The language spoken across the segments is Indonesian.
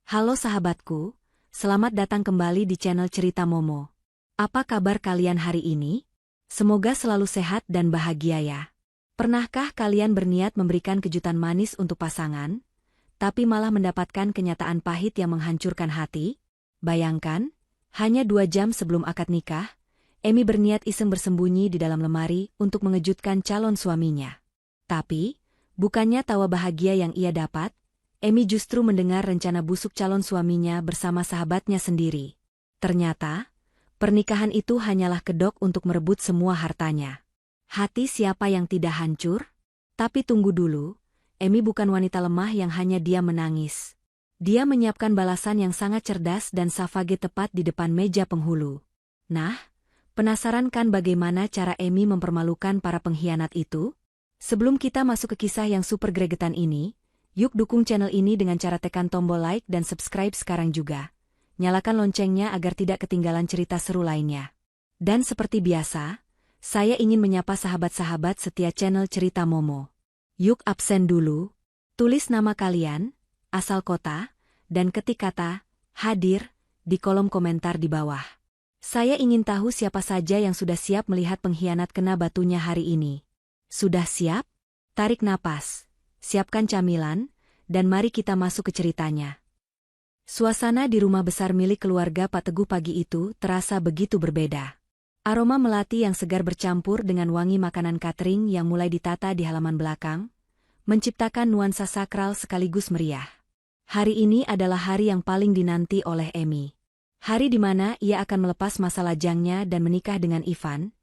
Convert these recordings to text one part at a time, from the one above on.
Halo sahabatku, selamat datang kembali di channel Cerita Momo. Apa kabar kalian hari ini? Semoga selalu sehat dan bahagia ya. Pernahkah kalian berniat memberikan kejutan manis untuk pasangan, tapi malah mendapatkan kenyataan pahit yang menghancurkan hati? Bayangkan, hanya 2 jam sebelum akad nikah, Emi berniat iseng bersembunyi di dalam lemari untuk mengejutkan calon suaminya. Tapi, bukannya tawa bahagia yang ia dapat, Emi justru mendengar rencana busuk calon suaminya bersama sahabatnya sendiri. Ternyata, pernikahan itu hanyalah kedok untuk merebut semua hartanya. Hati siapa yang tidak hancur? Tapi tunggu dulu, Emi bukan wanita lemah yang hanya diam menangis. Dia menyiapkan balasan yang sangat cerdas dan savage tepat di depan meja penghulu. Nah, penasaran kan bagaimana cara Emi mempermalukan para pengkhianat itu? Sebelum kita masuk ke kisah yang super gregetan ini, yuk dukung channel ini dengan cara tekan tombol like dan subscribe sekarang juga. Nyalakan loncengnya agar tidak ketinggalan cerita seru lainnya. Dan seperti biasa, saya ingin menyapa sahabat-sahabat setia channel Cerita Momo. Yuk absen dulu, tulis nama kalian, asal kota, dan ketik kata hadir di kolom komentar di bawah. Saya ingin tahu siapa saja yang sudah siap melihat pengkhianat kena batunya hari ini. Sudah siap? Tarik napas, siapkan camilan, dan mari kita masuk ke ceritanya. Suasana di rumah besar milik keluarga Pak Teguh pagi itu terasa begitu berbeda. Aroma melati yang segar bercampur dengan wangi makanan catering yang mulai ditata di halaman belakang, menciptakan nuansa sakral sekaligus meriah. Hari ini adalah hari yang paling dinanti oleh Emi. Hari di mana ia akan melepas masa lajangnya dan menikah dengan Ivan,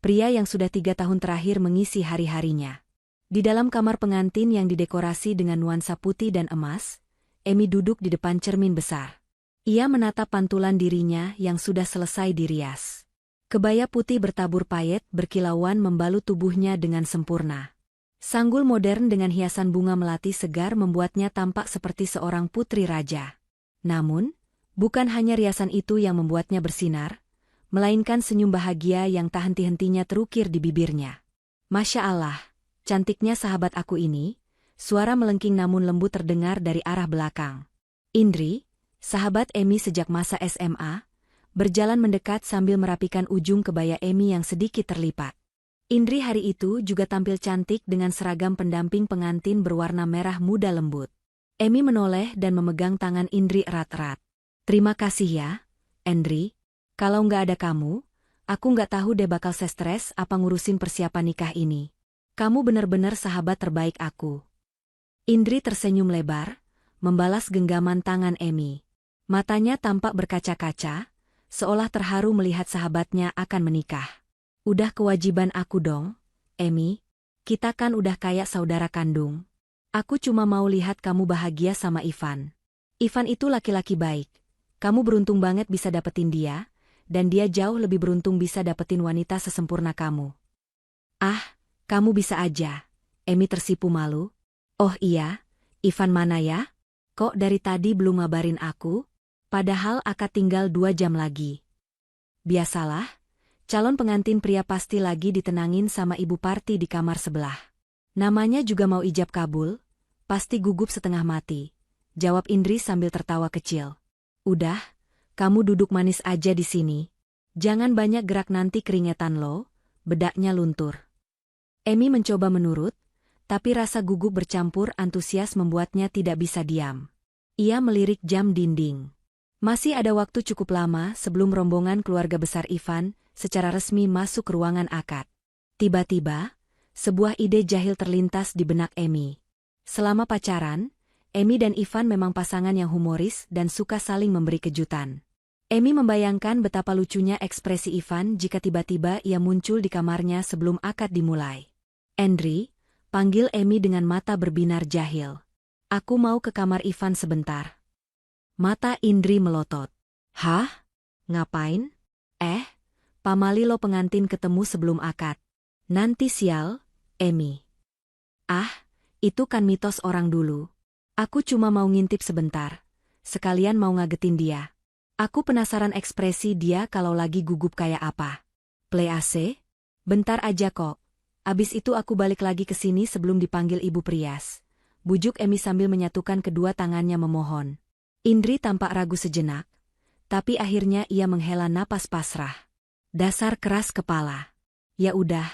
pria yang sudah 3 tahun terakhir mengisi hari-harinya. Di dalam kamar pengantin yang didekorasi dengan nuansa putih dan emas, Emi duduk di depan cermin besar. Ia menatap pantulan dirinya yang sudah selesai dirias. Kebaya putih bertabur payet berkilauan membalut tubuhnya dengan sempurna. Sanggul modern dengan hiasan bunga melati segar membuatnya tampak seperti seorang putri raja. Namun, bukan hanya riasan itu yang membuatnya bersinar, melainkan senyum bahagia yang tak henti-hentinya terukir di bibirnya. Masya Allah, cantiknya sahabat aku ini, suara melengking namun lembut terdengar dari arah belakang. Indri, sahabat Emi sejak masa SMA, berjalan mendekat sambil merapikan ujung kebaya Emi yang sedikit terlipat. Indri hari itu juga tampil cantik dengan seragam pendamping pengantin berwarna merah muda lembut. Emi menoleh dan memegang tangan Indri erat-erat. Terima kasih ya, Indri. Kalau nggak ada kamu, aku nggak tahu deh bakal stres apa ngurusin persiapan nikah ini. Kamu benar-benar sahabat terbaik aku. Indri tersenyum lebar, membalas genggaman tangan Emi. Matanya tampak berkaca-kaca, seolah terharu melihat sahabatnya akan menikah. Udah kewajiban aku dong, Emi. Kita kan udah kayak saudara kandung. Aku cuma mau lihat kamu bahagia sama Ivan. Ivan itu laki-laki baik. Kamu beruntung banget bisa dapetin dia, dan dia jauh lebih beruntung bisa dapetin wanita sesempurna kamu. Ah, kamu bisa aja. Emi tersipu malu. Oh iya, Ivan mana ya? Kok dari tadi belum ngabarin aku? Padahal akad tinggal 2 jam lagi. Biasalah, calon pengantin pria pasti lagi ditenangin sama ibu parti di kamar sebelah. Namanya juga mau ijab kabul, pasti gugup setengah mati, jawab Indri sambil tertawa kecil. Udah, kamu duduk manis aja di sini. Jangan banyak gerak nanti keringetan lo, bedaknya luntur. Emi mencoba menurut, tapi rasa gugup bercampur antusias membuatnya tidak bisa diam. Ia melirik jam dinding. Masih ada waktu cukup lama sebelum rombongan keluarga besar Ivan secara resmi masuk ke ruangan akad. Tiba-tiba, sebuah ide jahil terlintas di benak Emi. Selama pacaran, Emi dan Ivan memang pasangan yang humoris dan suka saling memberi kejutan. Emi membayangkan betapa lucunya ekspresi Ivan jika tiba-tiba ia muncul di kamarnya sebelum akad dimulai. Indri, panggil Emi dengan mata berbinar jahil. Aku mau ke kamar Ivan sebentar. Mata Indri melotot. Hah? Ngapain? Pamali lo pengantin ketemu sebelum akad. Nanti sial, Emi. Ah, itu kan mitos orang dulu. Aku cuma mau ngintip sebentar. Sekalian mau ngagetin dia. Aku penasaran ekspresi dia kalau lagi gugup kayak apa. Play AC? Bentar aja kok. Abis itu aku balik lagi ke sini sebelum dipanggil Ibu Prias. Bujuk Emi sambil menyatukan kedua tangannya memohon. Indri tampak ragu sejenak, tapi akhirnya ia menghela napas pasrah. Dasar keras kepala. Ya udah,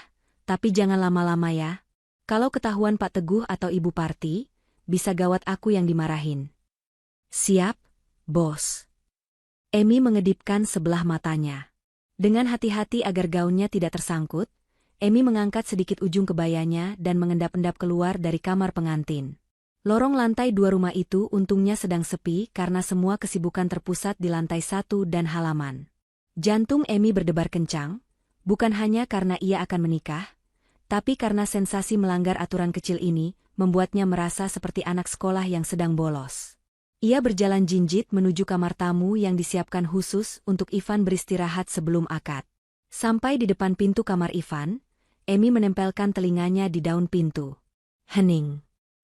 tapi jangan lama-lama ya. Kalau ketahuan Pak Teguh atau Ibu Parti, bisa gawat aku yang dimarahin. Siap, bos. Emi mengedipkan sebelah matanya. Dengan hati-hati agar gaunnya tidak tersangkut, Emi mengangkat sedikit ujung kebayanya dan mengendap-endap keluar dari kamar pengantin. Lorong lantai 2 rumah itu untungnya sedang sepi karena semua kesibukan terpusat di lantai 1 dan halaman. Jantung Emi berdebar kencang, bukan hanya karena ia akan menikah, tapi karena sensasi melanggar aturan kecil ini membuatnya merasa seperti anak sekolah yang sedang bolos. Ia berjalan jinjit menuju kamar tamu yang disiapkan khusus untuk Ivan beristirahat sebelum akad. Sampai di depan pintu kamar Ivan, Emi menempelkan telinganya di daun pintu. Hening.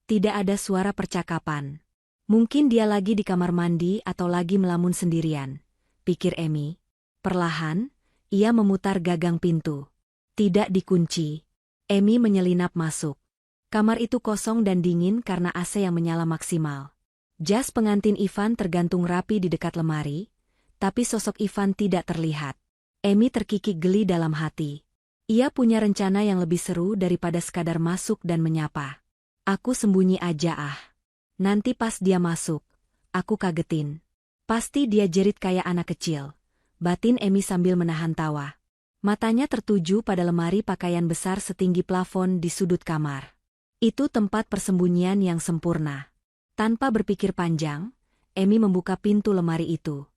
Tidak ada suara percakapan. Mungkin dia lagi di kamar mandi atau lagi melamun sendirian, pikir Emi. Perlahan, ia memutar gagang pintu. Tidak dikunci. Emi menyelinap masuk. Kamar itu kosong dan dingin karena AC yang menyala maksimal. Jas pengantin Ivan tergantung rapi di dekat lemari, tapi sosok Ivan tidak terlihat. Emi terkikik geli dalam hati. Ia punya rencana yang lebih seru daripada sekadar masuk dan menyapa. Aku sembunyi aja ah. Nanti pas dia masuk, aku kagetin. Pasti dia jerit kayak anak kecil. Batin Emi sambil menahan tawa. Matanya tertuju pada lemari pakaian besar setinggi plafon di sudut kamar. Itu tempat persembunyian yang sempurna. Tanpa berpikir panjang, Emi membuka pintu lemari itu.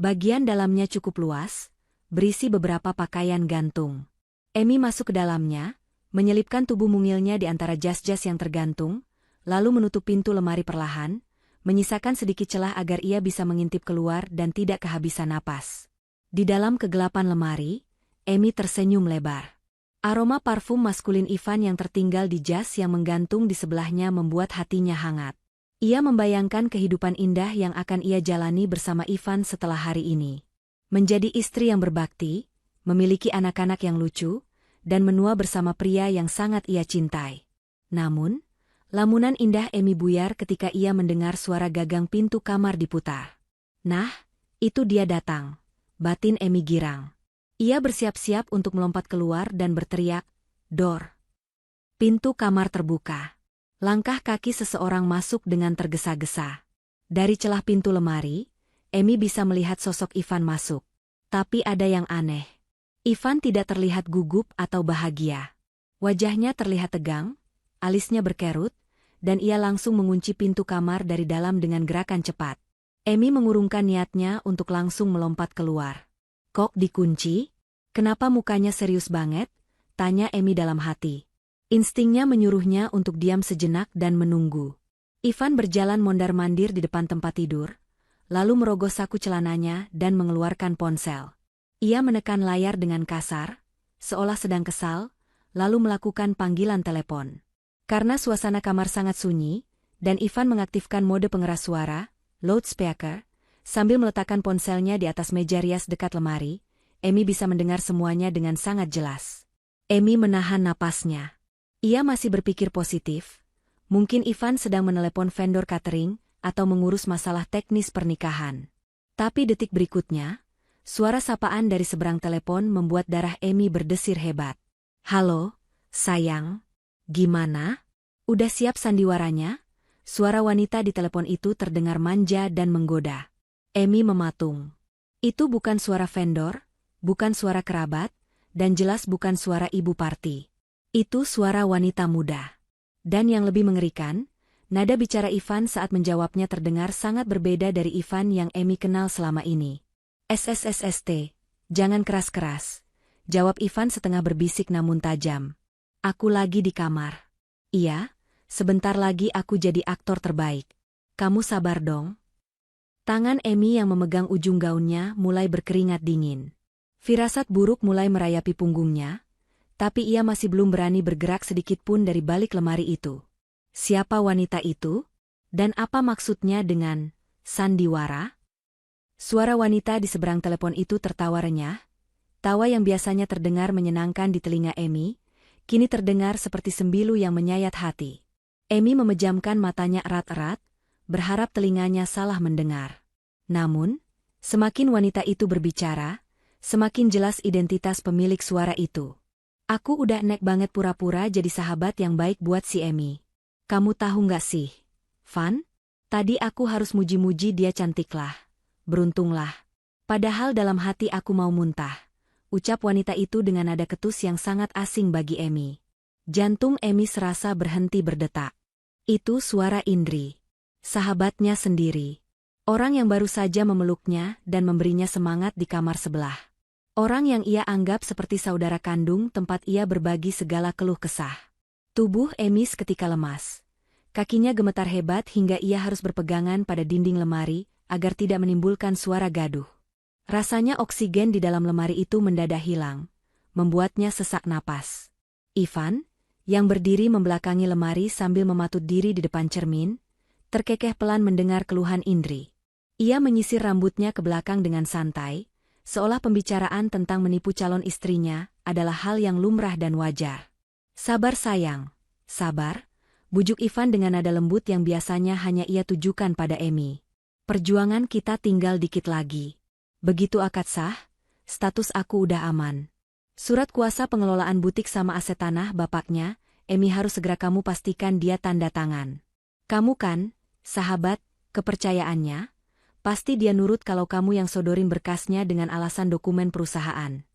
Bagian dalamnya cukup luas, berisi beberapa pakaian gantung. Emi masuk ke dalamnya, menyelipkan tubuh mungilnya di antara jas-jas yang tergantung, lalu menutup pintu lemari perlahan, menyisakan sedikit celah agar ia bisa mengintip keluar dan tidak kehabisan napas. Di dalam kegelapan lemari, Emi tersenyum lebar. Aroma parfum maskulin Ivan yang tertinggal di jas yang menggantung di sebelahnya membuat hatinya hangat. Ia membayangkan kehidupan indah yang akan ia jalani bersama Ivan setelah hari ini. Menjadi istri yang berbakti, memiliki anak-anak yang lucu, dan menua bersama pria yang sangat ia cintai. Namun, lamunan indah Emi buyar ketika ia mendengar suara gagang pintu kamar diputar. Nah, itu dia datang. Batin Emi girang. Ia bersiap-siap untuk melompat keluar dan berteriak, "Dor!" Pintu kamar terbuka. Langkah kaki seseorang masuk dengan tergesa-gesa. Dari celah pintu lemari, Emi bisa melihat sosok Ivan masuk. Tapi ada yang aneh. Ivan tidak terlihat gugup atau bahagia. Wajahnya terlihat tegang, alisnya berkerut, dan ia langsung mengunci pintu kamar dari dalam dengan gerakan cepat. Emi mengurungkan niatnya untuk langsung melompat keluar. Kok dikunci? Kenapa mukanya serius banget? Tanya Emi dalam hati. Instingnya menyuruhnya untuk diam sejenak dan menunggu. Ivan berjalan mondar-mandir di depan tempat tidur, lalu merogoh saku celananya dan mengeluarkan ponsel. Ia menekan layar dengan kasar, seolah sedang kesal, lalu melakukan panggilan telepon. Karena suasana kamar sangat sunyi, dan Ivan mengaktifkan mode pengeras suara, loudspeaker, sambil meletakkan ponselnya di atas meja rias dekat lemari, Emi bisa mendengar semuanya dengan sangat jelas. Emi menahan napasnya. Ia masih berpikir positif. Mungkin Ivan sedang menelepon vendor catering atau mengurus masalah teknis pernikahan. Tapi detik berikutnya, suara sapaan dari seberang telepon membuat darah Emi berdesir hebat. "Halo, sayang. Gimana? Udah siap sandiwaranya?" Suara wanita di telepon itu terdengar manja dan menggoda. Emi mematung. Itu bukan suara vendor, bukan suara kerabat, dan jelas bukan suara Ibu Parti. Itu suara wanita muda. Dan yang lebih mengerikan, nada bicara Ivan saat menjawabnya terdengar sangat berbeda dari Ivan yang Emi kenal selama ini. "SSSST, jangan keras-keras," jawab Ivan setengah berbisik namun tajam. "Aku lagi di kamar." "Iya, sebentar lagi aku jadi aktor terbaik. Kamu sabar dong." Tangan Emi yang memegang ujung gaunnya mulai berkeringat dingin. Firasat buruk mulai merayapi punggungnya, tapi ia masih belum berani bergerak sedikit pun dari balik lemari itu. Siapa wanita itu? Dan apa maksudnya dengan sandiwara? Suara wanita di seberang telepon itu tertawa renyah. Tawa yang biasanya terdengar menyenangkan di telinga Emi, kini terdengar seperti sembilu yang menyayat hati. Emi memejamkan matanya erat-erat, berharap telinganya salah mendengar. Namun, semakin wanita itu berbicara, semakin jelas identitas pemilik suara itu. Aku udah nek banget pura-pura jadi sahabat yang baik buat si Emi. Kamu tahu nggak sih, Van? Tadi aku harus muji-muji dia cantiklah. Beruntunglah. Padahal dalam hati aku mau muntah. Ucap wanita itu dengan nada ketus yang sangat asing bagi Emi. Jantung Emi serasa berhenti berdetak. Itu suara Indri. Sahabatnya sendiri. Orang yang baru saja memeluknya dan memberinya semangat di kamar sebelah. Orang yang ia anggap seperti saudara kandung tempat ia berbagi segala keluh kesah. Tubuh Emi seketika lemas. Kakinya gemetar hebat hingga ia harus berpegangan pada dinding lemari agar tidak menimbulkan suara gaduh. Rasanya oksigen di dalam lemari itu mendadak hilang, membuatnya sesak napas. Ivan, yang berdiri membelakangi lemari sambil mematut diri di depan cermin, terkekeh pelan mendengar keluhan Indri. Ia menyisir rambutnya ke belakang dengan santai, seolah pembicaraan tentang menipu calon istrinya adalah hal yang lumrah dan wajar. Sabar sayang, sabar, bujuk Ivan dengan nada lembut yang biasanya hanya ia tujukan pada Emi. Perjuangan kita tinggal dikit lagi. Begitu akad sah, status aku udah aman. Surat kuasa pengelolaan butik sama aset tanah bapaknya, Emi harus segera kamu pastikan dia tanda tangan. Kamu kan, sahabat, kepercayaannya, pasti dia nurut kalau kamu yang sodorin berkasnya dengan alasan dokumen perusahaan.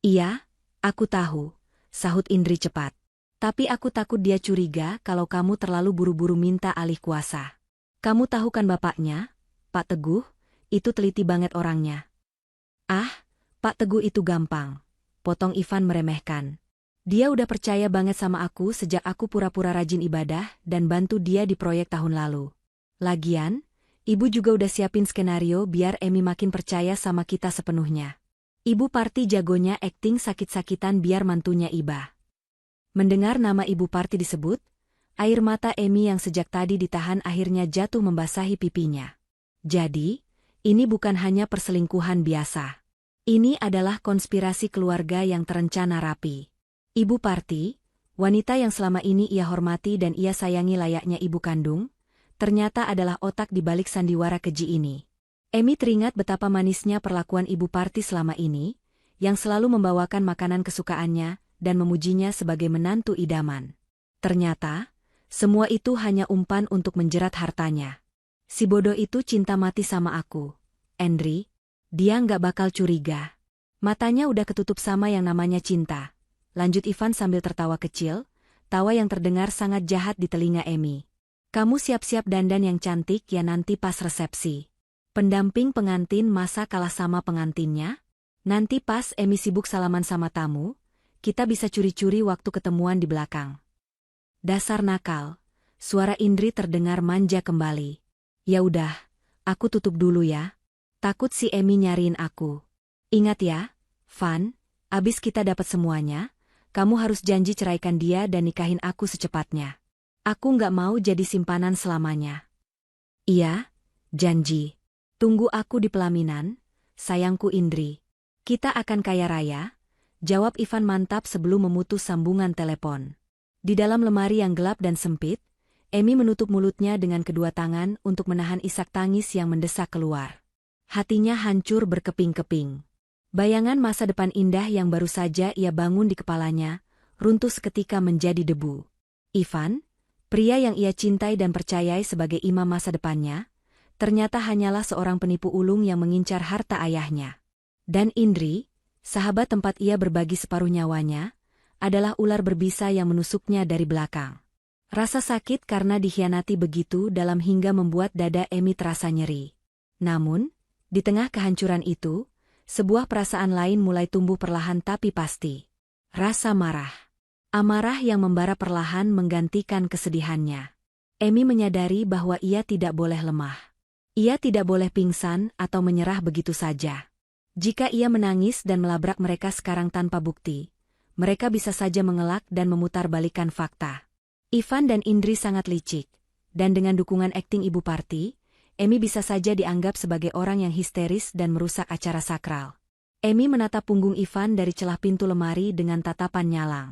Iya, aku tahu, sahut Indri cepat. Tapi aku takut dia curiga kalau kamu terlalu buru-buru minta alih kuasa. Kamu tahu kan bapaknya, Pak Teguh? Itu teliti banget orangnya. Ah, Pak Teguh itu gampang. Potong Ivan meremehkan. Dia udah percaya banget sama aku sejak aku pura-pura rajin ibadah dan bantu dia di proyek tahun lalu. Lagian, ibu juga udah siapin skenario biar Emi makin percaya sama kita sepenuhnya. Ibu Parti jagonya akting sakit-sakitan biar mantunya iba. Mendengar nama Ibu Parti disebut, air mata Emi yang sejak tadi ditahan akhirnya jatuh membasahi pipinya. Jadi, ini bukan hanya perselingkuhan biasa. Ini adalah konspirasi keluarga yang terencana rapi. Ibu Parti, wanita yang selama ini ia hormati dan ia sayangi layaknya ibu kandung, ternyata adalah otak di balik sandiwara keji ini. Emi teringat betapa manisnya perlakuan Ibu Parti selama ini, yang selalu membawakan makanan kesukaannya dan memujinya sebagai menantu idaman. Ternyata, semua itu hanya umpan untuk menjerat hartanya. Si bodoh itu cinta mati sama aku. Indri, dia nggak bakal curiga. Matanya udah ketutup sama yang namanya cinta. Lanjut Ivan sambil tertawa kecil, tawa yang terdengar sangat jahat di telinga Emi. Kamu siap-siap dandan yang cantik ya nanti pas resepsi. Pendamping pengantin masa kalah sama pengantinnya? Nanti pas Emi sibuk salaman sama tamu, kita bisa curi-curi waktu ketemuan di belakang. Dasar nakal, suara Indri terdengar manja kembali. Ya udah, aku tutup dulu ya. Takut si Emi nyariin aku. Ingat ya, Van, abis kita dapat semuanya, kamu harus janji ceraikan dia dan nikahin aku secepatnya. Aku nggak mau jadi simpanan selamanya. Iya, janji. Tunggu aku di pelaminan, sayangku Indri. Kita akan kaya raya, jawab Ivan mantap sebelum memutus sambungan telepon. Di dalam lemari yang gelap dan sempit, Emi menutup mulutnya dengan kedua tangan untuk menahan isak tangis yang mendesak keluar. Hatinya hancur berkeping-keping. Bayangan masa depan indah yang baru saja ia bangun di kepalanya, runtuh seketika menjadi debu. Ivan, pria yang ia cintai dan percayai sebagai imam masa depannya, ternyata hanyalah seorang penipu ulung yang mengincar harta ayahnya. Dan Indri, sahabat tempat ia berbagi separuh nyawanya, adalah ular berbisa yang menusuknya dari belakang. Rasa sakit karena dikhianati begitu dalam hingga membuat dada Emi terasa nyeri. Namun, di tengah kehancuran itu, sebuah perasaan lain mulai tumbuh perlahan tapi pasti. Rasa marah. Amarah yang membara perlahan menggantikan kesedihannya. Emi menyadari bahwa ia tidak boleh lemah. Ia tidak boleh pingsan atau menyerah begitu saja. Jika ia menangis dan melabrak mereka sekarang tanpa bukti, mereka bisa saja mengelak dan memutarbalikkan fakta. Ivan dan Indri sangat licik, dan dengan dukungan akting Ibu Parti, Emi bisa saja dianggap sebagai orang yang histeris dan merusak acara sakral. Emi menatap punggung Ivan dari celah pintu lemari dengan tatapan nyalang.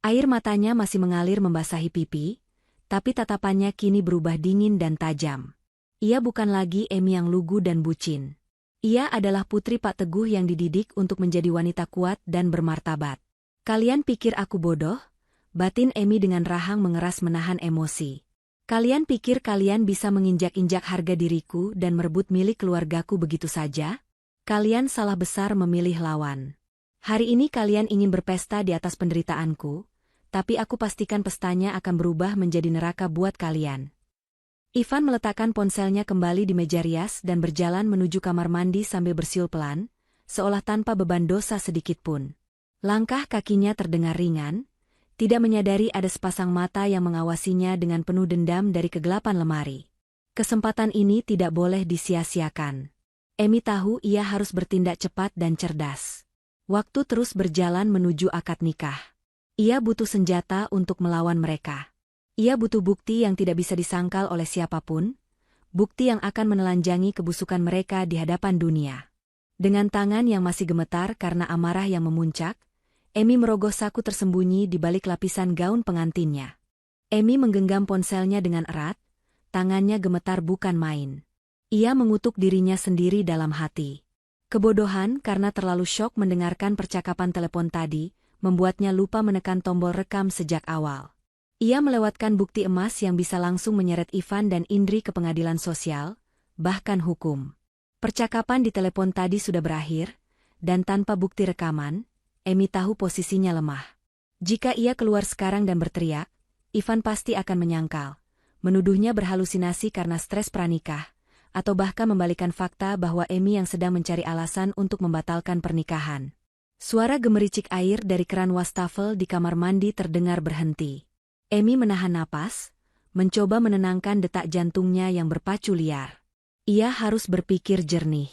Air matanya masih mengalir membasahi pipi, tapi tatapannya kini berubah dingin dan tajam. Ia bukan lagi Emi yang lugu dan bucin. Ia adalah putri Pak Teguh yang dididik untuk menjadi wanita kuat dan bermartabat. Kalian pikir aku bodoh? Batin Emi dengan rahang mengeras menahan emosi. Kalian pikir kalian bisa menginjak-injak harga diriku dan merebut milik keluargaku begitu saja? Kalian salah besar memilih lawan. Hari ini kalian ingin berpesta di atas penderitaanku, tapi aku pastikan pestanya akan berubah menjadi neraka buat kalian. Ivan meletakkan ponselnya kembali di meja rias dan berjalan menuju kamar mandi sambil bersiul pelan, seolah tanpa beban dosa sedikitpun. Langkah kakinya terdengar ringan, tidak menyadari ada sepasang mata yang mengawasinya dengan penuh dendam dari kegelapan lemari. Kesempatan ini tidak boleh disia-siakan. Emi tahu ia harus bertindak cepat dan cerdas. Waktu terus berjalan menuju akad nikah. Ia butuh senjata untuk melawan mereka. Ia butuh bukti yang tidak bisa disangkal oleh siapapun, bukti yang akan menelanjangi kebusukan mereka di hadapan dunia. Dengan tangan yang masih gemetar karena amarah yang memuncak, Emi merogoh saku tersembunyi di balik lapisan gaun pengantinnya. Emi menggenggam ponselnya dengan erat, tangannya gemetar bukan main. Ia mengutuk dirinya sendiri dalam hati. Kebodohan karena terlalu syok mendengarkan percakapan telepon tadi, membuatnya lupa menekan tombol rekam sejak awal. Ia melewatkan bukti emas yang bisa langsung menyeret Ivan dan Indri ke pengadilan sosial, bahkan hukum. Percakapan di telepon tadi sudah berakhir, dan tanpa bukti rekaman, Emi tahu posisinya lemah. Jika ia keluar sekarang dan berteriak, Ivan pasti akan menyangkal, menuduhnya berhalusinasi karena stres pranikah, atau bahkan membalikan fakta bahwa Emi yang sedang mencari alasan untuk membatalkan pernikahan. Suara gemericik air dari keran wastafel di kamar mandi terdengar berhenti. Emi menahan napas, mencoba menenangkan detak jantungnya yang berpacu liar. Ia harus berpikir jernih.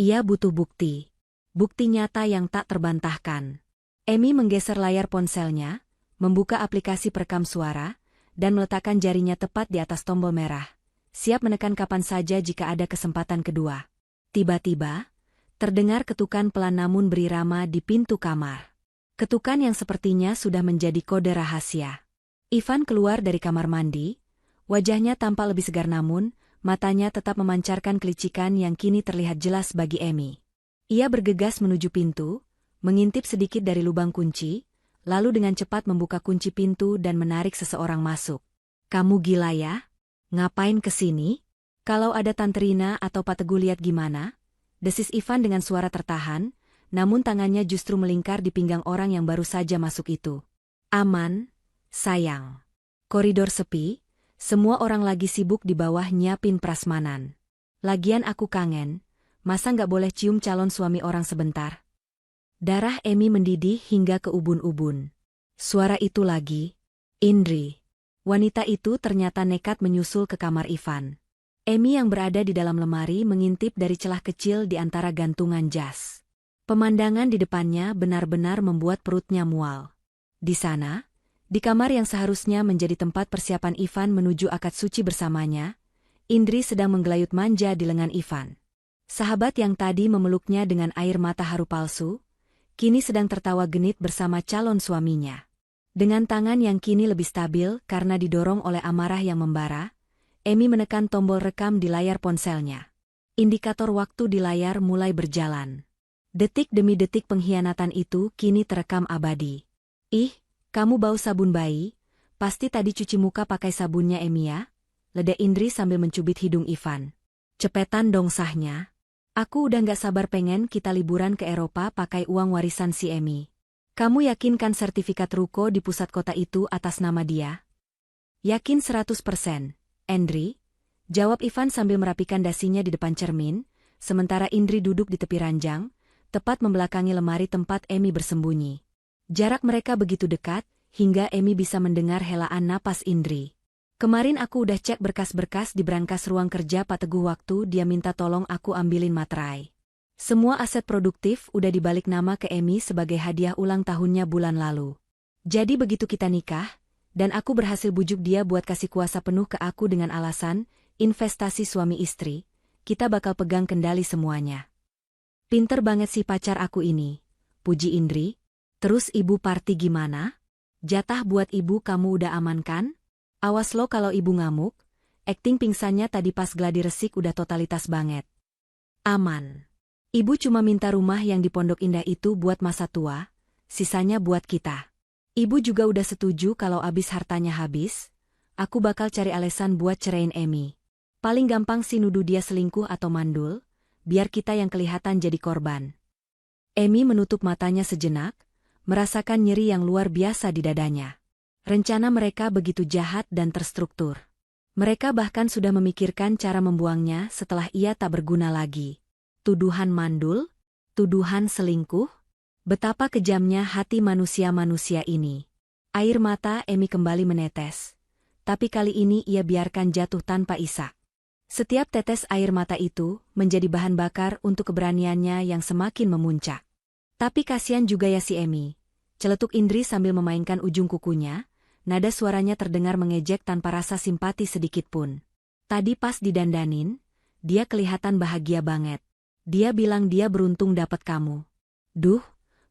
Ia butuh bukti. Bukti nyata yang tak terbantahkan. Emi menggeser layar ponselnya, membuka aplikasi perekam suara, dan meletakkan jarinya tepat di atas tombol merah, siap menekan kapan saja jika ada kesempatan kedua. Tiba-tiba, terdengar ketukan pelan namun berirama di pintu kamar. Ketukan yang sepertinya sudah menjadi kode rahasia. Ivan keluar dari kamar mandi, wajahnya tampak lebih segar namun, matanya tetap memancarkan kelicikan yang kini terlihat jelas bagi Emi. Ia bergegas menuju pintu, mengintip sedikit dari lubang kunci, lalu dengan cepat membuka kunci pintu dan menarik seseorang masuk. "Kamu gila ya? Ngapain kesini? Kalau ada Tante Rina atau Pak Teguh lihat gimana?" Desis Ivan dengan suara tertahan, namun tangannya justru melingkar di pinggang orang yang baru saja masuk itu. "Aman, sayang." Koridor sepi, semua orang lagi sibuk di bawah nyiapin prasmanan. "Lagian aku kangen. Masa nggak boleh cium calon suami orang sebentar?" Darah Emi mendidih hingga ke ubun-ubun. Suara itu lagi. Indri. Wanita itu ternyata nekat menyusul ke kamar Ivan. Emi yang berada di dalam lemari mengintip dari celah kecil di antara gantungan jas. Pemandangan di depannya benar-benar membuat perutnya mual. Di sana, di kamar yang seharusnya menjadi tempat persiapan Ivan menuju akad suci bersamanya, Indri sedang menggelayut manja di lengan Ivan. Sahabat yang tadi memeluknya dengan air mata haru palsu, kini sedang tertawa genit bersama calon suaminya. Dengan tangan yang kini lebih stabil karena didorong oleh amarah yang membara, Emi menekan tombol rekam di layar ponselnya. Indikator waktu di layar mulai berjalan. Detik demi detik pengkhianatan itu kini terekam abadi. "Ih, kamu bau sabun bayi, pasti tadi cuci muka pakai sabunnya Emi ya?" Leda Indri sambil mencubit hidung Ivan. "Cepetan dong sahnya. Aku udah gak sabar pengen kita liburan ke Eropa pakai uang warisan si Emi. Kamu yakin kan sertifikat ruko di pusat kota itu atas nama dia?" "Yakin 100%, Indri," jawab Ivan sambil merapikan dasinya di depan cermin, sementara Indri duduk di tepi ranjang, tepat membelakangi lemari tempat Emi bersembunyi. Jarak mereka begitu dekat, hingga Emi bisa mendengar helaan napas Indri. "Kemarin aku udah cek berkas-berkas di brankas ruang kerja Pak Teguh waktu dia minta tolong aku ambilin materai. Semua aset produktif udah dibalik nama ke Emi sebagai hadiah ulang tahunnya bulan lalu. Jadi begitu kita nikah, dan aku berhasil bujuk dia buat kasih kuasa penuh ke aku dengan alasan, investasi suami istri, kita bakal pegang kendali semuanya." "Pinter banget si pacar aku ini," puji Indri. "Terus ibu party gimana? Jatah buat ibu kamu udah aman kan? Awas lo kalau ibu ngamuk, Akting pingsannya tadi pas gladi resik udah totalitas banget. Aman. Ibu cuma minta rumah yang di Pondok Indah itu buat masa tua, sisanya buat kita. Ibu juga udah setuju kalau abis hartanya habis, aku bakal cari alasan buat cerain Emi. Paling gampang sih nuduh dia selingkuh atau mandul, biar kita yang kelihatan jadi korban. Emi menutup matanya sejenak, merasakan nyeri yang luar biasa di dadanya. Rencana mereka begitu jahat dan terstruktur. Mereka bahkan sudah memikirkan cara membuangnya setelah ia tak berguna lagi. Tuduhan mandul? Tuduhan selingkuh? Betapa kejamnya hati manusia-manusia ini. Air mata Emi kembali menetes. Tapi kali ini ia biarkan jatuh tanpa isak. Setiap tetes air mata itu menjadi bahan bakar untuk keberaniannya yang semakin memuncak. Tapi kasihan juga ya si Emi. Celetuk Indri sambil memainkan ujung kukunya, nada suaranya terdengar mengejek tanpa rasa simpati sedikitpun. Tadi pas didandanin, dia kelihatan bahagia banget. Dia bilang dia beruntung dapat kamu. Duh,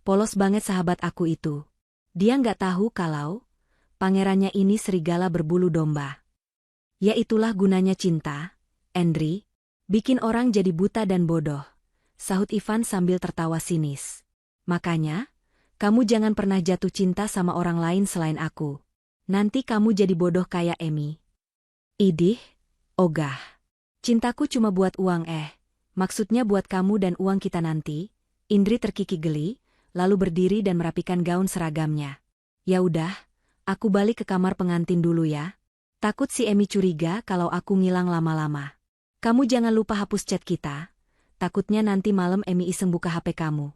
polos banget sahabat aku itu. Dia nggak tahu kalau pangerannya ini serigala berbulu domba. Ya itulah gunanya cinta, Indri. Bikin orang jadi buta dan bodoh, sahut Ivan sambil tertawa sinis. Makanya, kamu jangan pernah jatuh cinta sama orang lain selain aku. Nanti kamu jadi bodoh kayak Emi. Idih, ogah. Cintaku cuma buat uang maksudnya buat kamu dan uang kita nanti. Indri terkikik geli, lalu berdiri dan merapikan gaun seragamnya. Ya udah, aku balik ke kamar pengantin dulu ya. Takut si Emi curiga kalau aku ngilang lama-lama. Kamu jangan lupa hapus chat kita. Takutnya nanti malam Emi iseng buka HP kamu.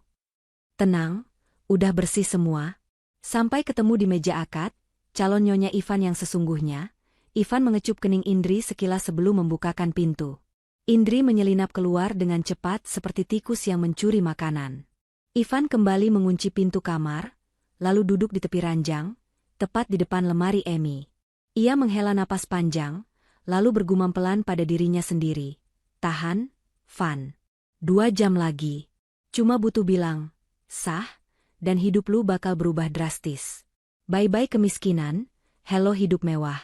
Tenang, udah bersih semua. Sampai ketemu di meja akad, calon nyonya Ivan yang sesungguhnya. Ivan mengecup kening Indri sekilas sebelum membukakan pintu. Indri menyelinap keluar dengan cepat seperti tikus yang mencuri makanan. Ivan kembali mengunci pintu kamar, lalu duduk di tepi ranjang, tepat di depan lemari Emi. Ia menghela napas panjang, lalu bergumam pelan pada dirinya sendiri. Tahan, Van. 2 jam lagi. Cuma butuh bilang, sah, dan hidup lu bakal berubah drastis. Bye-bye kemiskinan, hello hidup mewah.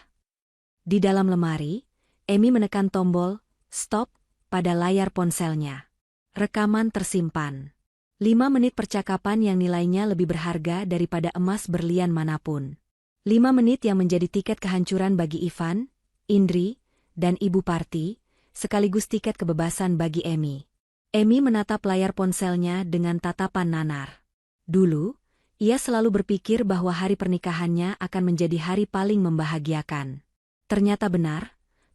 Di dalam lemari, Emi menekan tombol stop pada layar ponselnya. Rekaman tersimpan. 5 menit percakapan yang nilainya lebih berharga daripada emas berlian manapun. 5 menit yang menjadi tiket kehancuran bagi Ivan, Indri, dan Ibu Parti, sekaligus tiket kebebasan bagi Emi. Emi menatap layar ponselnya dengan tatapan nanar. Dulu, ia selalu berpikir bahwa hari pernikahannya akan menjadi hari paling membahagiakan. Ternyata benar,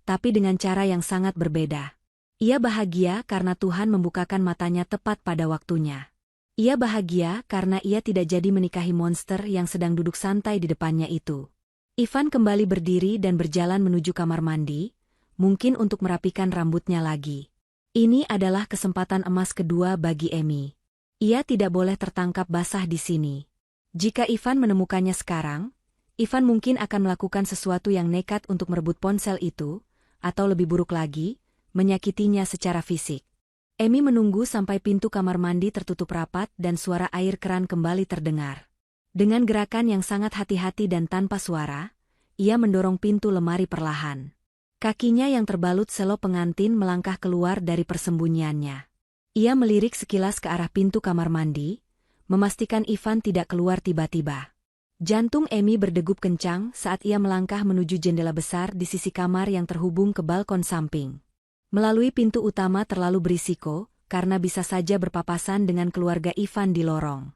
tapi dengan cara yang sangat berbeda. Ia bahagia karena Tuhan membukakan matanya tepat pada waktunya. Ia bahagia karena ia tidak jadi menikahi monster yang sedang duduk santai di depannya itu. Ivan kembali berdiri dan berjalan menuju kamar mandi, mungkin untuk merapikan rambutnya lagi. Ini adalah kesempatan emas kedua bagi Emi. Ia tidak boleh tertangkap basah di sini. Jika Ivan menemukannya sekarang, Ivan mungkin akan melakukan sesuatu yang nekat untuk merebut ponsel itu, atau lebih buruk lagi, menyakitinya secara fisik. Emi menunggu sampai pintu kamar mandi tertutup rapat dan suara air keran kembali terdengar. Dengan gerakan yang sangat hati-hati dan tanpa suara, ia mendorong pintu lemari perlahan. Kakinya yang terbalut selop pengantin melangkah keluar dari persembunyiannya. Ia melirik sekilas ke arah pintu kamar mandi, memastikan Ivan tidak keluar tiba-tiba. Jantung Emi berdegup kencang saat ia melangkah menuju jendela besar di sisi kamar yang terhubung ke balkon samping. Melalui pintu utama terlalu berisiko, karena bisa saja berpapasan dengan keluarga Ivan di lorong.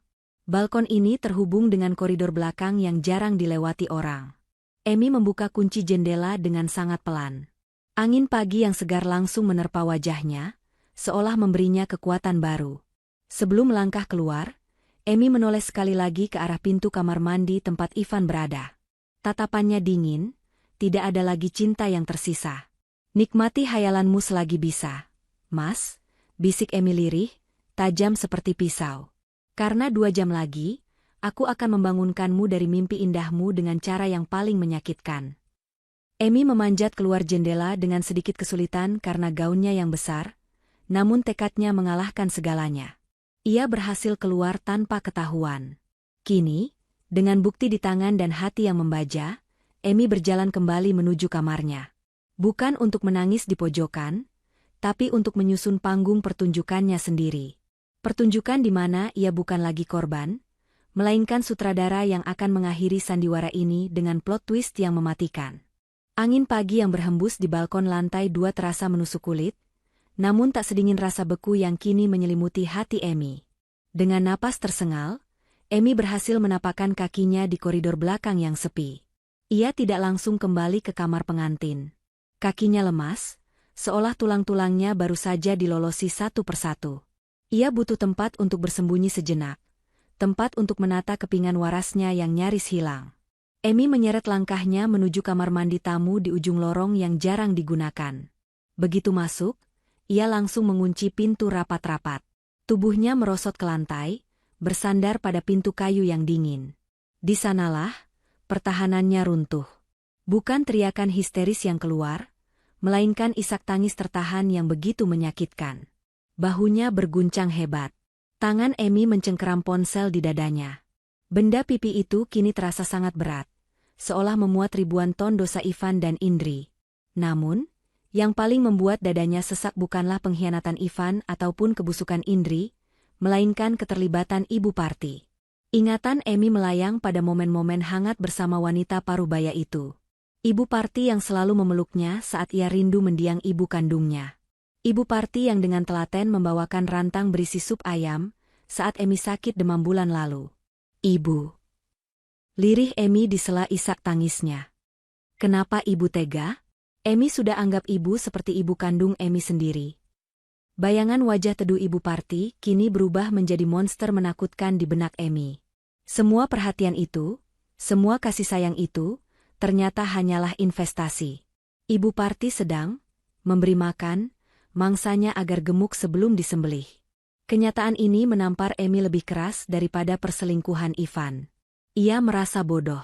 Balkon ini terhubung dengan koridor belakang yang jarang dilewati orang. Emi membuka kunci jendela dengan sangat pelan. Angin pagi yang segar langsung menerpa wajahnya, seolah memberinya kekuatan baru. Sebelum melangkah keluar, Emi menoleh sekali lagi ke arah pintu kamar mandi tempat Ivan berada. Tatapannya dingin, tidak ada lagi cinta yang tersisa. Nikmati hayalanmu selagi bisa, Mas, bisik Emi lirih, tajam seperti pisau. Karena 2 jam lagi, aku akan membangunkanmu dari mimpi indahmu dengan cara yang paling menyakitkan. Emi memanjat keluar jendela dengan sedikit kesulitan karena gaunnya yang besar, namun tekadnya mengalahkan segalanya. Ia berhasil keluar tanpa ketahuan. Kini, dengan bukti di tangan dan hati yang membaja, Emi berjalan kembali menuju kamarnya. Bukan untuk menangis di pojokan, tapi untuk menyusun panggung pertunjukannya sendiri. Pertunjukan di mana ia bukan lagi korban, melainkan sutradara yang akan mengakhiri sandiwara ini dengan plot twist yang mematikan. Angin pagi yang berhembus di balkon lantai 2 terasa menusuk kulit, namun tak sedingin rasa beku yang kini menyelimuti hati Emi. Dengan napas tersengal, Emi berhasil menapakkan kakinya di koridor belakang yang sepi. Ia tidak langsung kembali ke kamar pengantin. Kakinya lemas, seolah tulang-tulangnya baru saja dilolosi satu persatu. Ia butuh tempat untuk bersembunyi sejenak, tempat untuk menata kepingan warasnya yang nyaris hilang. Emi menyeret langkahnya menuju kamar mandi tamu di ujung lorong yang jarang digunakan. Begitu masuk, ia langsung mengunci pintu rapat-rapat. Tubuhnya merosot ke lantai, bersandar pada pintu kayu yang dingin. Di sanalah, pertahanannya runtuh. Bukan teriakan histeris yang keluar, melainkan isak tangis tertahan yang begitu menyakitkan. Bahunya berguncang hebat. Tangan Emi mencengkeram ponsel di dadanya. Benda pipi itu kini terasa sangat berat, seolah memuat ribuan ton dosa Ivan dan Indri. Namun, yang paling membuat dadanya sesak bukanlah pengkhianatan Ivan ataupun kebusukan Indri, melainkan keterlibatan Ibu Parti. Ingatan Emi melayang pada momen-momen hangat bersama wanita parubaya itu. Ibu Parti yang selalu memeluknya saat ia rindu mendiang ibu kandungnya. Ibu Parti yang dengan telaten membawakan rantang berisi sup ayam saat Emi sakit demam bulan lalu. Ibu. Lirih Emi disela isak tangisnya. Kenapa ibu tega? Emi sudah anggap ibu seperti ibu kandung Emi sendiri. Bayangan wajah teduh Ibu Parti kini berubah menjadi monster menakutkan di benak Emi. Semua perhatian itu, semua kasih sayang itu, ternyata hanyalah investasi. Ibu Parti sedang memberi makan mangsanya agar gemuk sebelum disembelih. Kenyataan ini menampar Emi lebih keras daripada perselingkuhan Ivan. Ia merasa bodoh.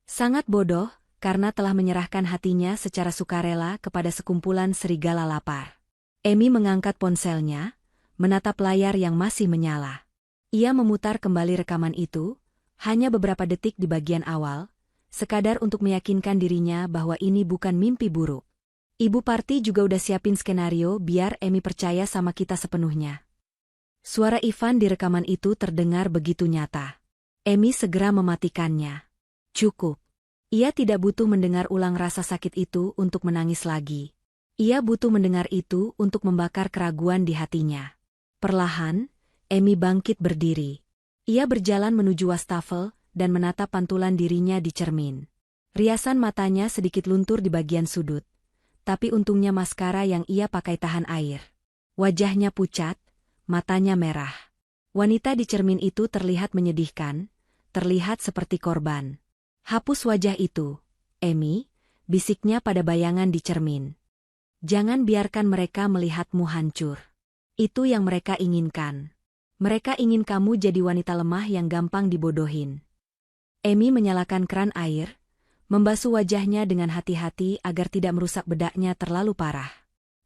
Sangat bodoh, karena telah menyerahkan hatinya secara sukarela kepada sekumpulan serigala lapar. Emi mengangkat ponselnya, menatap layar yang masih menyala. Ia memutar kembali rekaman itu, hanya beberapa detik di bagian awal, sekadar untuk meyakinkan dirinya bahwa ini bukan mimpi buruk. Ibu Parti juga udah siapin skenario biar Emi percaya sama kita sepenuhnya. Suara Ivan di rekaman itu terdengar begitu nyata. Emi segera mematikannya. Cukup. Ia tidak butuh mendengar ulang rasa sakit itu untuk menangis lagi. Ia butuh mendengar itu untuk membakar keraguan di hatinya. Perlahan, Emi bangkit berdiri. Ia berjalan menuju wastafel dan menatap pantulan dirinya di cermin. Riasan matanya sedikit luntur di bagian sudut. Tapi untungnya maskara yang ia pakai tahan air. Wajahnya pucat, matanya merah. Wanita di cermin itu terlihat menyedihkan, terlihat seperti korban. Hapus wajah itu, Emi, bisiknya pada bayangan di cermin. Jangan biarkan mereka melihatmu hancur. Itu yang mereka inginkan. Mereka ingin kamu jadi wanita lemah yang gampang dibodohin. Emi menyalakan keran air, membasuh wajahnya dengan hati-hati agar tidak merusak bedaknya terlalu parah.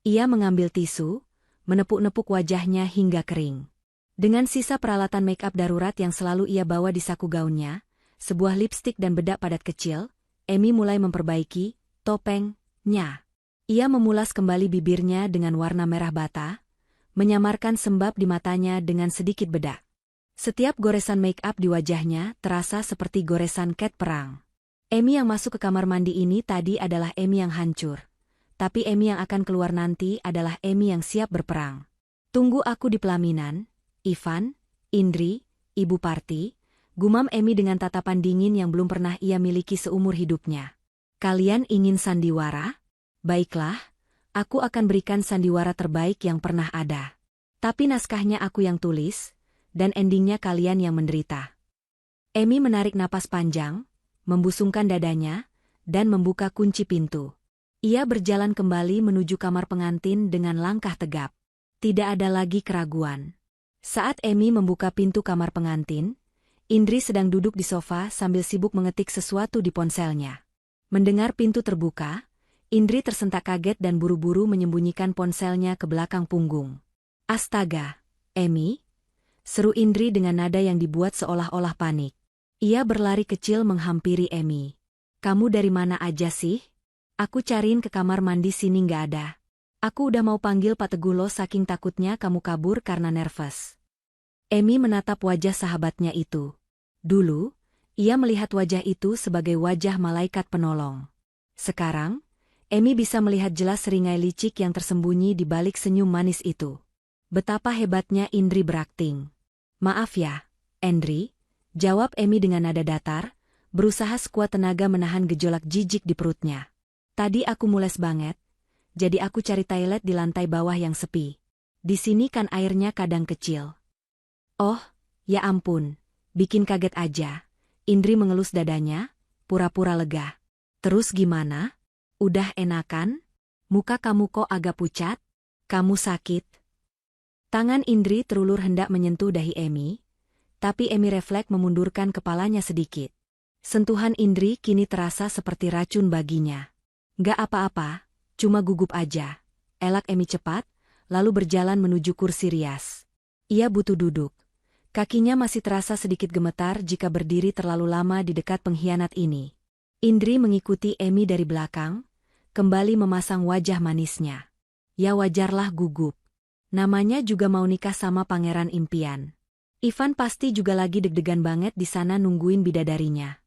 Ia mengambil tisu, menepuk-nepuk wajahnya hingga kering. Dengan sisa peralatan make-up darurat yang selalu ia bawa di saku gaunnya, sebuah lipstik dan bedak padat kecil, Emi mulai memperbaiki topengnya. Ia memulas kembali bibirnya dengan warna merah bata, menyamarkan sembab di matanya dengan sedikit bedak. Setiap goresan make-up di wajahnya terasa seperti goresan cat perang. Emi yang masuk ke kamar mandi ini tadi adalah Emi yang hancur. Tapi Emi yang akan keluar nanti adalah Emi yang siap berperang. Tunggu aku di pelaminan, Ivan, Indri, Ibu Parti, gumam Emi dengan tatapan dingin yang belum pernah ia miliki seumur hidupnya. Kalian ingin sandiwara? Baiklah, aku akan berikan sandiwara terbaik yang pernah ada. Tapi naskahnya aku yang tulis, dan endingnya kalian yang menderita. Emi menarik napas panjang, membusungkan dadanya, dan membuka kunci pintu. Ia berjalan kembali menuju kamar pengantin dengan langkah tegap. Tidak ada lagi keraguan. Saat Emi membuka pintu kamar pengantin, Indri sedang duduk di sofa sambil sibuk mengetik sesuatu di ponselnya. Mendengar pintu terbuka, Indri tersentak kaget dan buru-buru menyembunyikan ponselnya ke belakang punggung. Astaga, Emi? Seru Indri dengan nada yang dibuat seolah-olah panik. Ia berlari kecil menghampiri Emi. Kamu dari mana aja sih? Aku cariin ke kamar mandi sini nggak ada. Aku udah mau panggil Pak Teguh lo saking takutnya kamu kabur karena nervous. Emi menatap wajah sahabatnya itu. Dulu, ia melihat wajah itu sebagai wajah malaikat penolong. Sekarang, Emi bisa melihat jelas seringai licik yang tersembunyi di balik senyum manis itu. Betapa hebatnya Indri berakting. Maaf ya, Indri, jawab Emi dengan nada datar, berusaha sekuat tenaga menahan gejolak jijik di perutnya. Tadi aku mules banget, jadi aku cari toilet di lantai bawah yang sepi. Di sini kan airnya kadang kecil. Oh, ya ampun, bikin kaget aja. Indri mengelus dadanya, pura-pura lega. Terus gimana? Udah enakan? Muka kamu kok agak pucat? Kamu sakit? Tangan Indri terulur hendak menyentuh dahi Emi, tapi Emi refleks memundurkan kepalanya sedikit. Sentuhan Indri kini terasa seperti racun baginya. Gak apa-apa, cuma gugup aja. Elak Emi cepat, lalu berjalan menuju kursi rias. Ia butuh duduk. Kakinya masih terasa sedikit gemetar jika berdiri terlalu lama di dekat pengkhianat ini. Indri mengikuti Emi dari belakang, kembali memasang wajah manisnya. Ya wajarlah gugup. Namanya juga mau nikah sama pangeran impian. Ivan pasti juga lagi deg-degan banget di sana nungguin bidadarinya.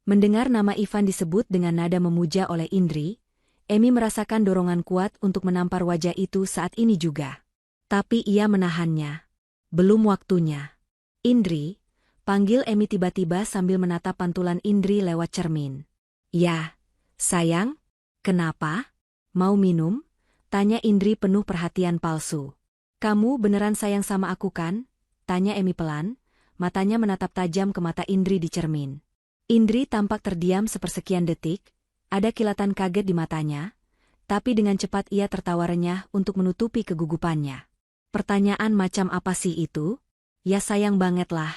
Mendengar nama Ivan disebut dengan nada memuja oleh Indri, Emi merasakan dorongan kuat untuk menampar wajah itu saat ini juga. Tapi ia menahannya. Belum waktunya. Indri, panggil Emi tiba-tiba sambil menatap pantulan Indri lewat cermin. Ya, sayang, kenapa? Mau minum? Tanya Indri penuh perhatian palsu. Kamu beneran sayang sama aku kan? Tanya Emi pelan, matanya menatap tajam ke mata Indri di cermin. Indri tampak terdiam sepersekian detik, ada kilatan kaget di matanya, tapi dengan cepat ia tertawa renyah untuk menutupi kegugupannya. Pertanyaan macam apa sih itu? Ya sayang banget lah.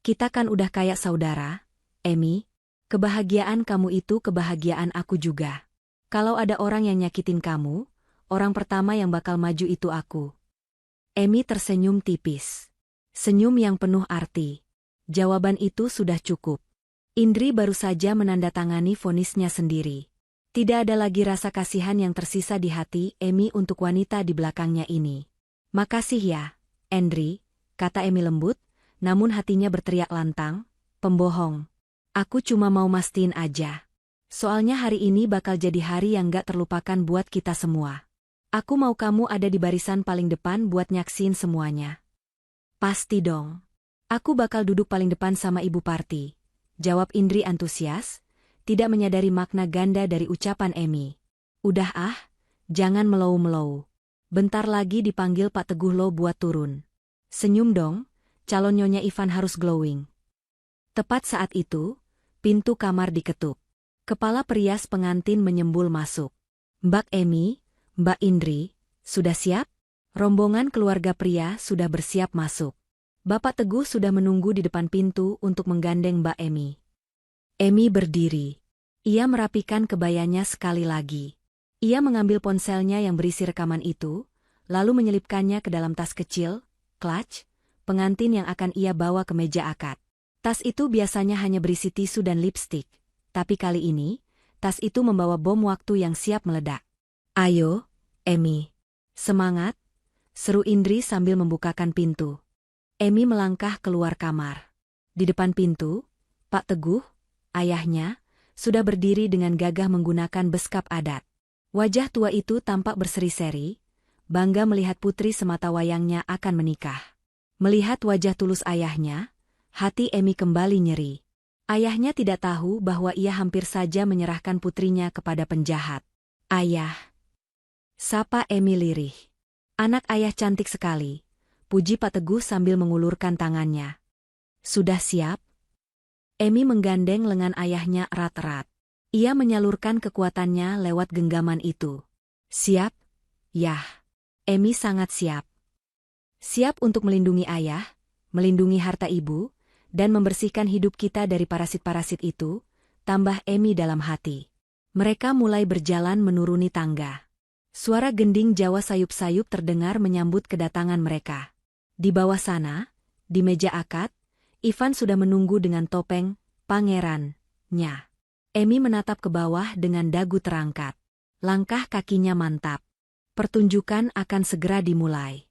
Kita kan udah kayak saudara, Emi. Kebahagiaan kamu itu kebahagiaan aku juga. Kalau ada orang yang nyakitin kamu, orang pertama yang bakal maju itu aku. Emi tersenyum tipis. Senyum yang penuh arti. Jawaban itu sudah cukup. Indri baru saja menandatangani vonisnya sendiri. Tidak ada lagi rasa kasihan yang tersisa di hati Emi untuk wanita di belakangnya ini. Makasih ya, Indri, kata Emi lembut, namun hatinya berteriak lantang, pembohong. Aku cuma mau mastiin aja. Soalnya hari ini bakal jadi hari yang gak terlupakan buat kita semua. Aku mau kamu ada di barisan paling depan buat nyaksin semuanya. Pasti dong. Aku bakal duduk paling depan sama Ibu Parti. Jawab Indri antusias, tidak menyadari makna ganda dari ucapan Emi. Udah jangan melou-melou. Bentar lagi dipanggil Pak Teguh lo buat turun. Senyum dong, calon nyonya Ivan harus glowing. Tepat saat itu, pintu kamar diketuk. Kepala perias pengantin menyembul masuk. Mbak Emi, Mbak Indri, sudah siap? Rombongan keluarga pria sudah bersiap masuk. Bapak Teguh sudah menunggu di depan pintu untuk menggandeng Mbak Emi. Emi berdiri. Ia merapikan kebayanya sekali lagi. Ia mengambil ponselnya yang berisi rekaman itu, lalu menyelipkannya ke dalam tas kecil, clutch, pengantin yang akan ia bawa ke meja akad. Tas itu biasanya hanya berisi tisu dan lipstik, tapi kali ini, tas itu membawa bom waktu yang siap meledak. Ayo, Emi. Semangat, seru Indri sambil membukakan pintu. Emi melangkah keluar kamar. Di depan pintu, Pak Teguh, ayahnya, sudah berdiri dengan gagah menggunakan beskap adat. Wajah tua itu tampak berseri-seri, bangga melihat putri semata wayangnya akan menikah. Melihat wajah tulus ayahnya, hati Emi kembali nyeri. Ayahnya tidak tahu bahwa ia hampir saja menyerahkan putrinya kepada penjahat. Ayah. Sapa Emi lirih. Anak ayah cantik sekali. Puji Pak Teguh sambil mengulurkan tangannya. Sudah siap? Emi menggandeng lengan ayahnya erat-erat. Ia menyalurkan kekuatannya lewat genggaman itu. Siap? Yah. Emi sangat siap. Siap untuk melindungi ayah, melindungi harta ibu, dan membersihkan hidup kita dari parasit-parasit itu, tambah Emi dalam hati. Mereka mulai berjalan menuruni tangga. Suara gending Jawa sayup-sayup terdengar menyambut kedatangan mereka. Di bawah sana, di meja akad, Ivan sudah menunggu dengan topeng pangerannya. Emi menatap ke bawah dengan dagu terangkat. Langkah kakinya mantap. Pertunjukan akan segera dimulai.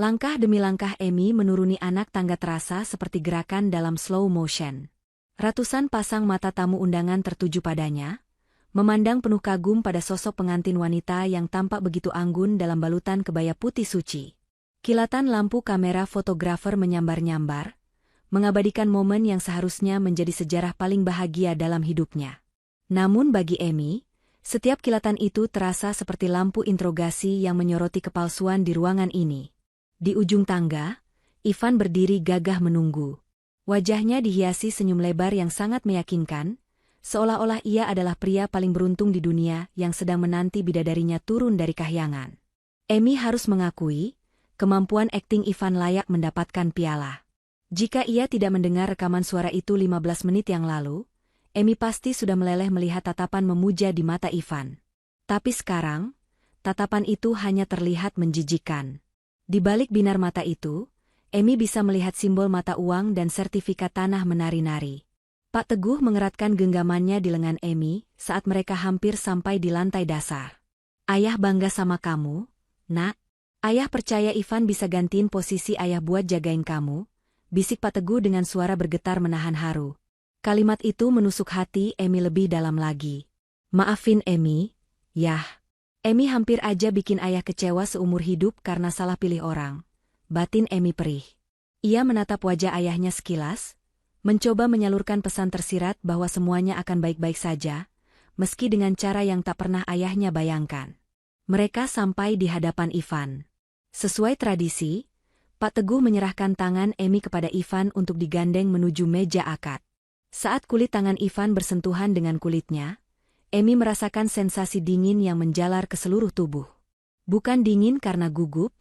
Langkah demi langkah Emi menuruni anak tangga terasa seperti gerakan dalam slow motion. Ratusan pasang mata tamu undangan tertuju padanya, memandang penuh kagum pada sosok pengantin wanita yang tampak begitu anggun dalam balutan kebaya putih suci. Kilatan lampu kamera fotografer menyambar-nyambar, mengabadikan momen yang seharusnya menjadi sejarah paling bahagia dalam hidupnya. Namun bagi Emi, setiap kilatan itu terasa seperti lampu interogasi yang menyoroti kepalsuan di ruangan ini. Di ujung tangga, Ivan berdiri gagah menunggu. Wajahnya dihiasi senyum lebar yang sangat meyakinkan, seolah-olah ia adalah pria paling beruntung di dunia yang sedang menanti bidadarinya turun dari kahyangan. Emi harus mengakui, kemampuan akting Ivan layak mendapatkan piala. Jika ia tidak mendengar rekaman suara itu 15 menit yang lalu, Emi pasti sudah meleleh melihat tatapan memuja di mata Ivan. Tapi sekarang, tatapan itu hanya terlihat menjijikkan. Di balik binar mata itu, Emi bisa melihat simbol mata uang dan sertifikat tanah menari-nari. Pak Teguh mengeratkan genggamannya di lengan Emi saat mereka hampir sampai di lantai dasar. Ayah bangga sama kamu, nak. Ayah percaya Ivan bisa gantiin posisi ayah buat jagain kamu, bisik Pak Teguh dengan suara bergetar menahan haru. Kalimat itu menusuk hati Emi lebih dalam lagi. Maafin Emi, yah. Emi hampir aja bikin ayah kecewa seumur hidup karena salah pilih orang. Batin Emi perih. Ia menatap wajah ayahnya sekilas, mencoba menyalurkan pesan tersirat bahwa semuanya akan baik-baik saja, meski dengan cara yang tak pernah ayahnya bayangkan. Mereka sampai di hadapan Ivan. Sesuai tradisi, Pak Teguh menyerahkan tangan Emi kepada Ivan untuk digandeng menuju meja akad. Saat kulit tangan Ivan bersentuhan dengan kulitnya, Emi merasakan sensasi dingin yang menjalar ke seluruh tubuh. Bukan dingin karena gugup,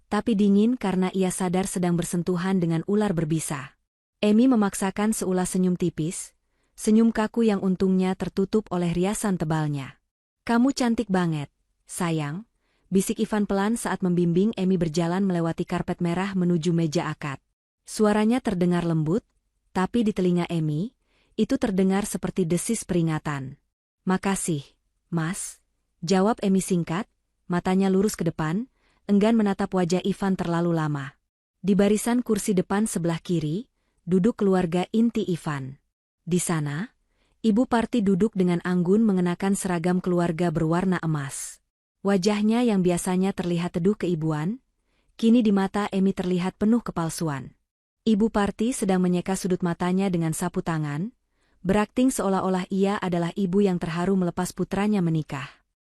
tapi dingin karena ia sadar sedang bersentuhan dengan ular berbisa. Emi memaksakan seulas senyum tipis, senyum kaku yang untungnya tertutup oleh riasan tebalnya. Kamu cantik banget, sayang. Bisik Ivan pelan saat membimbing Emi berjalan melewati karpet merah menuju meja akad. Suaranya terdengar lembut, tapi di telinga Emi, itu terdengar seperti desis peringatan. Makasih, Mas. Jawab Emi singkat, matanya lurus ke depan, enggan menatap wajah Ivan terlalu lama. Di barisan kursi depan sebelah kiri, duduk keluarga inti Ivan. Di sana, Ibu Parti duduk dengan anggun mengenakan seragam keluarga berwarna emas. Wajahnya yang biasanya terlihat teduh keibuan, kini di mata Emi terlihat penuh kepalsuan. Ibu Parti sedang menyeka sudut matanya dengan sapu tangan, berakting seolah-olah ia adalah ibu yang terharu melepas putranya menikah.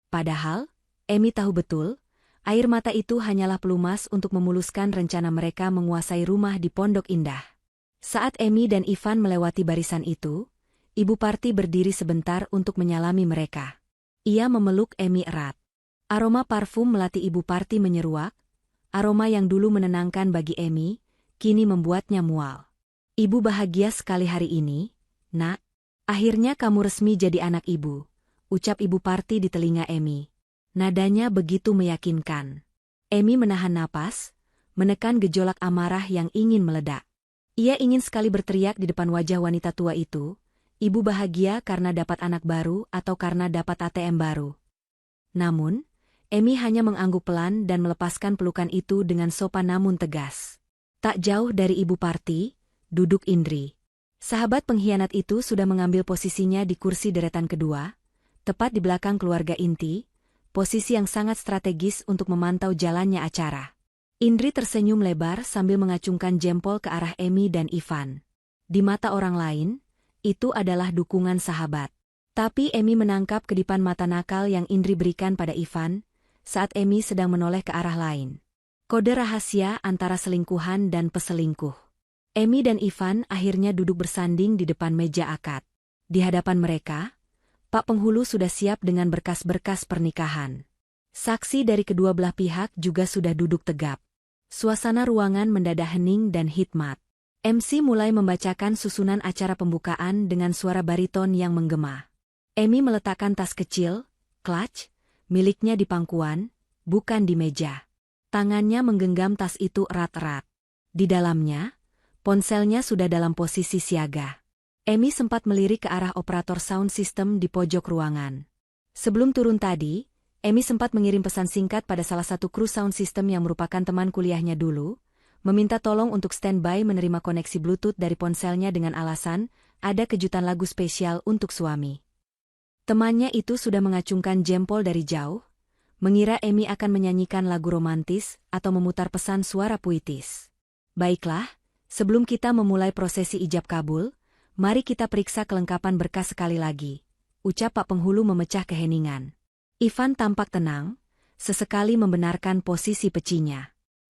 Padahal, Emi tahu betul, air mata itu hanyalah pelumas untuk memuluskan rencana mereka menguasai rumah di Pondok Indah. Saat Emi dan Ivan melewati barisan itu, Ibu Parti berdiri sebentar untuk menyalami mereka. Ia memeluk Emi erat. Aroma parfum melati Ibu Parti menyeruak, aroma yang dulu menenangkan bagi Emi, kini membuatnya mual. Ibu bahagia sekali hari ini, nak. Akhirnya kamu resmi jadi anak ibu, ucap Ibu Parti di telinga Emi. Nadanya begitu meyakinkan. Emi menahan napas, menekan gejolak amarah yang ingin meledak. Ia ingin sekali berteriak di depan wajah wanita tua itu, ibu bahagia karena dapat anak baru atau karena dapat ATM baru. Namun, Emi hanya mengangguk pelan dan melepaskan pelukan itu dengan sopan namun tegas. Tak jauh dari Ibu Parti, duduk Indri. Sahabat pengkhianat itu sudah mengambil posisinya di kursi deretan kedua, tepat di belakang keluarga inti, posisi yang sangat strategis untuk memantau jalannya acara. Indri tersenyum lebar sambil mengacungkan jempol ke arah Emi dan Ivan. Di mata orang lain, itu adalah dukungan sahabat. Tapi Emi menangkap kedipan mata nakal yang Indri berikan pada Ivan, saat Emi sedang menoleh ke arah lain. Kode rahasia antara selingkuhan dan peselingkuh. Emi dan Ivan akhirnya duduk bersanding di depan meja akad. Di hadapan mereka, Pak Penghulu sudah siap dengan berkas-berkas pernikahan. Saksi dari kedua belah pihak juga sudah duduk tegap. Suasana ruangan mendadak hening dan hikmat. MC mulai membacakan susunan acara pembukaan dengan suara bariton yang menggema. Emi meletakkan tas kecil, clutch, miliknya di pangkuan, bukan di meja. Tangannya menggenggam tas itu erat-erat. Di dalamnya, ponselnya sudah dalam posisi siaga. Emi sempat melirik ke arah operator sound system di pojok ruangan. Sebelum turun tadi, Emi sempat mengirim pesan singkat pada salah satu kru sound system yang merupakan teman kuliahnya dulu, meminta tolong untuk standby menerima koneksi Bluetooth dari ponselnya dengan alasan, ada kejutan lagu spesial untuk suami. Temannya itu sudah mengacungkan jempol dari jauh, mengira Emi akan menyanyikan lagu romantis atau memutar pesan suara puitis. Baiklah, sebelum kita memulai prosesi ijab kabul, mari kita periksa kelengkapan berkas sekali lagi, ucap Pak Penghulu memecah keheningan. Ivan tampak tenang, sesekali membenarkan posisi pecinya.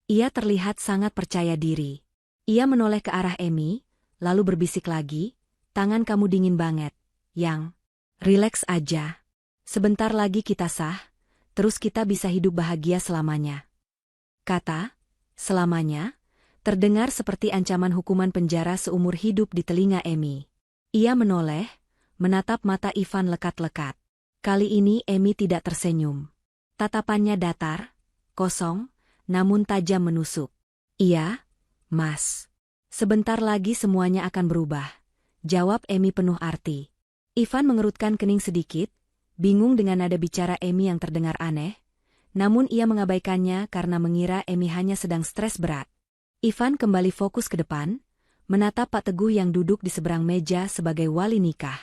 Ia terlihat sangat percaya diri. Ia menoleh ke arah Emi, lalu berbisik lagi, tangan kamu dingin banget, Yang. Rileks aja. Sebentar lagi kita sah, terus kita bisa hidup bahagia selamanya. Kata, selamanya, terdengar seperti ancaman hukuman penjara seumur hidup di telinga Emi. Ia menoleh, menatap mata Ivan lekat-lekat. Kali ini Emi tidak tersenyum. Tatapannya datar, kosong, namun tajam menusuk. Iya, Mas. Sebentar lagi semuanya akan berubah, jawab Emi penuh arti. Ivan mengerutkan kening sedikit, bingung dengan nada bicara Emi yang terdengar aneh, namun ia mengabaikannya karena mengira Emi hanya sedang stres berat. Ivan kembali fokus ke depan, menatap Pak Teguh yang duduk di seberang meja sebagai wali nikah.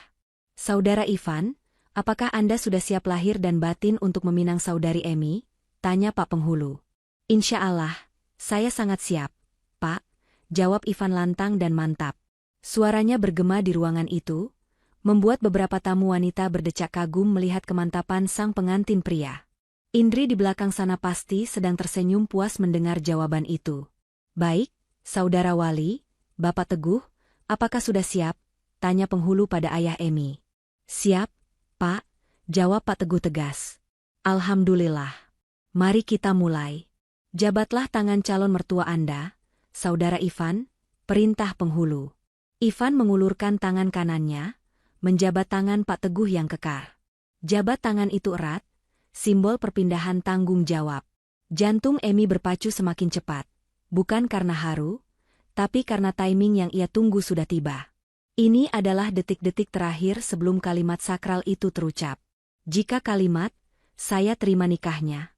Saudara Ivan, apakah Anda sudah siap lahir dan batin untuk meminang saudari Emi? Tanya Pak Penghulu. Insya Allah, saya sangat siap, Pak, jawab Ivan lantang dan mantap. Suaranya bergema di ruangan itu, membuat beberapa tamu wanita berdecak kagum melihat kemantapan sang pengantin pria. Indri di belakang sana pasti sedang tersenyum puas mendengar jawaban itu. Baik, Saudara Wali, Bapak Teguh, apakah sudah siap? Tanya Penghulu pada ayah Emi. Siap, Pak, jawab Pak Teguh tegas. Alhamdulillah. Mari kita mulai. Jabatlah tangan calon mertua Anda, Saudara Ivan, perintah Penghulu. Ivan mengulurkan tangan kanannya, menjabat tangan Pak Teguh yang kekar. Jabat tangan itu erat, simbol perpindahan tanggung jawab. Jantung Emi berpacu semakin cepat, bukan karena haru, tapi karena timing yang ia tunggu sudah tiba. Ini adalah detik-detik terakhir sebelum kalimat sakral itu terucap. Jika kalimat, saya terima nikahnya,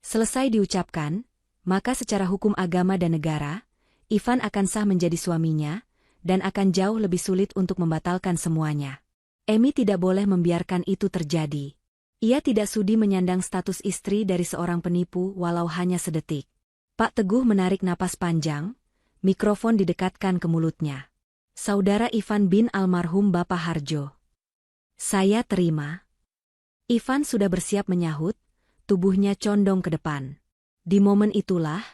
selesai diucapkan, maka secara hukum agama dan negara, Ivan akan sah menjadi suaminya, dan akan jauh lebih sulit untuk membatalkan semuanya. Emi tidak boleh membiarkan itu terjadi. Ia tidak sudi menyandang status istri dari seorang penipu walau hanya sedetik. Pak Teguh menarik napas panjang, mikrofon didekatkan ke mulutnya. Saudara Ivan bin almarhum Bapak Harjo. Saya terima. Ivan sudah bersiap menyahut, tubuhnya condong ke depan. Di momen itulah,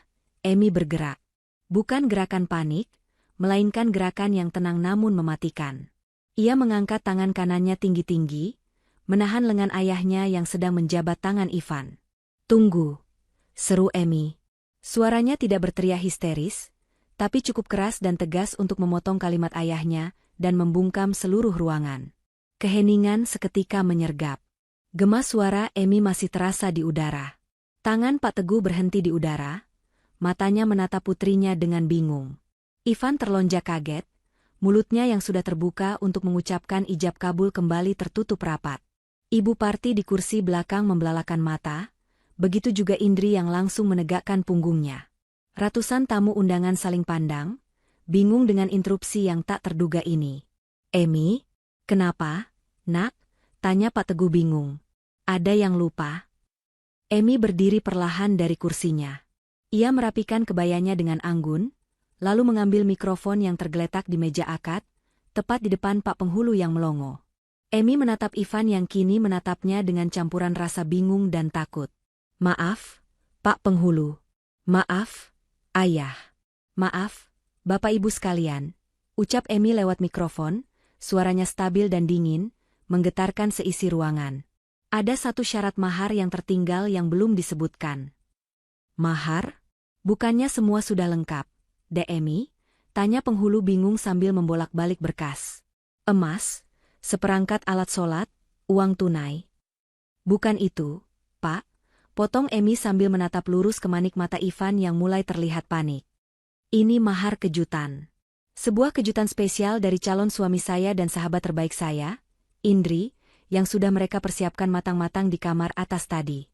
Emi bergerak. Bukan gerakan panik, melainkan gerakan yang tenang namun mematikan. Ia mengangkat tangan kanannya tinggi-tinggi, menahan lengan ayahnya yang sedang menjabat tangan Ivan. Tunggu, seru Emi. Suaranya tidak berteriak histeris, tapi cukup keras dan tegas untuk memotong kalimat ayahnya dan membungkam seluruh ruangan. Keheningan seketika menyergap. Gema suara Emi masih terasa di udara. Tangan Pak Teguh berhenti di udara, matanya menatap putrinya dengan bingung. Ivan terlonjak kaget, mulutnya yang sudah terbuka untuk mengucapkan ijab kabul kembali tertutup rapat. Ibu Parti di kursi belakang membelalakan mata, begitu juga Indri yang langsung menegakkan punggungnya. Ratusan tamu undangan saling pandang, bingung dengan interupsi yang tak terduga ini. Emi, kenapa, Nak? Tanya Pak Teguh bingung. Ada yang lupa? Emi berdiri perlahan dari kursinya. Ia merapikan kebayanya dengan anggun, lalu mengambil mikrofon yang tergeletak di meja akad, tepat di depan Pak Penghulu yang melongo. Emi menatap Ivan yang kini menatapnya dengan campuran rasa bingung dan takut. Maaf, Pak Penghulu. Maaf, Ayah. Maaf, Bapak Ibu sekalian, ucap Emi lewat mikrofon, suaranya stabil dan dingin, menggetarkan seisi ruangan. Ada satu syarat mahar yang tertinggal yang belum disebutkan. Mahar? Bukannya semua sudah lengkap, Emi? Tanya Penghulu bingung sambil membolak-balik berkas. Emas, seperangkat alat sholat, uang tunai. Bukan itu, Pak. Potong Emi sambil menatap lurus ke manik mata Ivan yang mulai terlihat panik. Ini mahar kejutan. Sebuah kejutan spesial dari calon suami saya dan sahabat terbaik saya, Indri, yang sudah mereka persiapkan matang-matang di kamar atas tadi.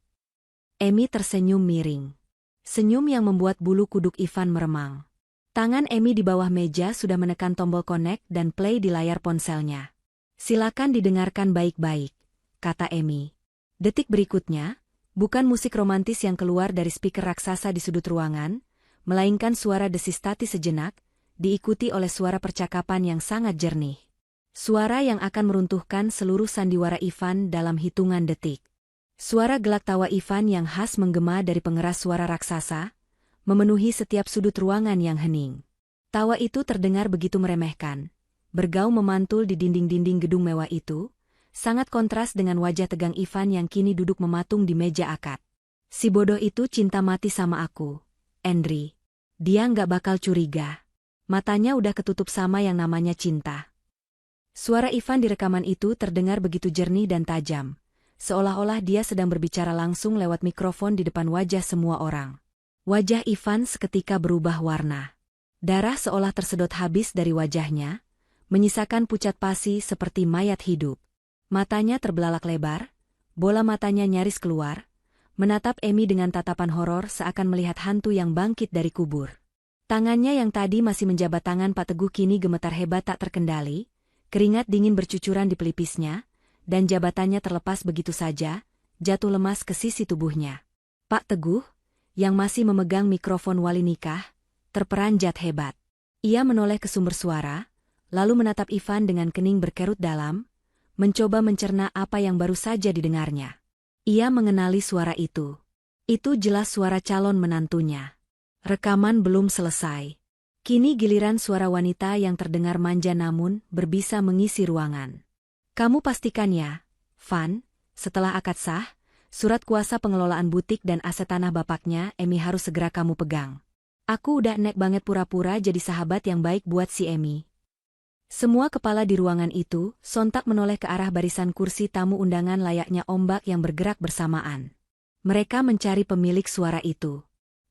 Emi tersenyum miring. Senyum yang membuat bulu kuduk Ivan meremang. Tangan Emi di bawah meja sudah menekan tombol connect dan play di layar ponselnya. Silakan didengarkan baik-baik, kata Emi. Detik berikutnya, bukan musik romantis yang keluar dari speaker raksasa di sudut ruangan, melainkan suara desis tati sejenak, diikuti oleh suara percakapan yang sangat jernih. Suara yang akan meruntuhkan seluruh sandiwara Ivan dalam hitungan detik. Suara gelak tawa Ivan yang khas menggema dari pengeras suara raksasa, memenuhi setiap sudut ruangan yang hening. Tawa itu terdengar begitu meremehkan, bergaung memantul di dinding-dinding gedung mewah itu, sangat kontras dengan wajah tegang Ivan yang kini duduk mematung di meja akad. Si bodoh itu cinta mati sama aku, Indri. Dia nggak bakal curiga. Matanya udah ketutup sama yang namanya cinta. Suara Ivan di rekaman itu terdengar begitu jernih dan tajam, seolah-olah dia sedang berbicara langsung lewat mikrofon di depan wajah semua orang. Wajah Ivan seketika berubah warna. Darah seolah tersedot habis dari wajahnya, menyisakan pucat pasi seperti mayat hidup. Matanya terbelalak lebar, bola matanya nyaris keluar, menatap Emi dengan tatapan horor seakan melihat hantu yang bangkit dari kubur. Tangannya yang tadi masih menjabat tangan Pak Teguh kini gemetar hebat tak terkendali, keringat dingin bercucuran di pelipisnya, dan jabatannya terlepas begitu saja, jatuh lemas ke sisi tubuhnya. Pak Teguh, yang masih memegang mikrofon wali nikah, terperanjat hebat. Ia menoleh ke sumber suara, lalu menatap Ivan dengan kening berkerut dalam, mencoba mencerna apa yang baru saja didengarnya. Ia mengenali suara itu. Itu jelas suara calon menantunya. Rekaman belum selesai. Kini giliran suara wanita yang terdengar manja namun berbisa mengisi ruangan. Kamu pastikan ya, Van, setelah akad sah, surat kuasa pengelolaan butik dan aset tanah bapaknya Emi harus segera kamu pegang. Aku udah nek banget pura-pura jadi sahabat yang baik buat si Emi. Semua kepala di ruangan itu sontak menoleh ke arah barisan kursi tamu undangan layaknya ombak yang bergerak bersamaan. Mereka mencari pemilik suara itu.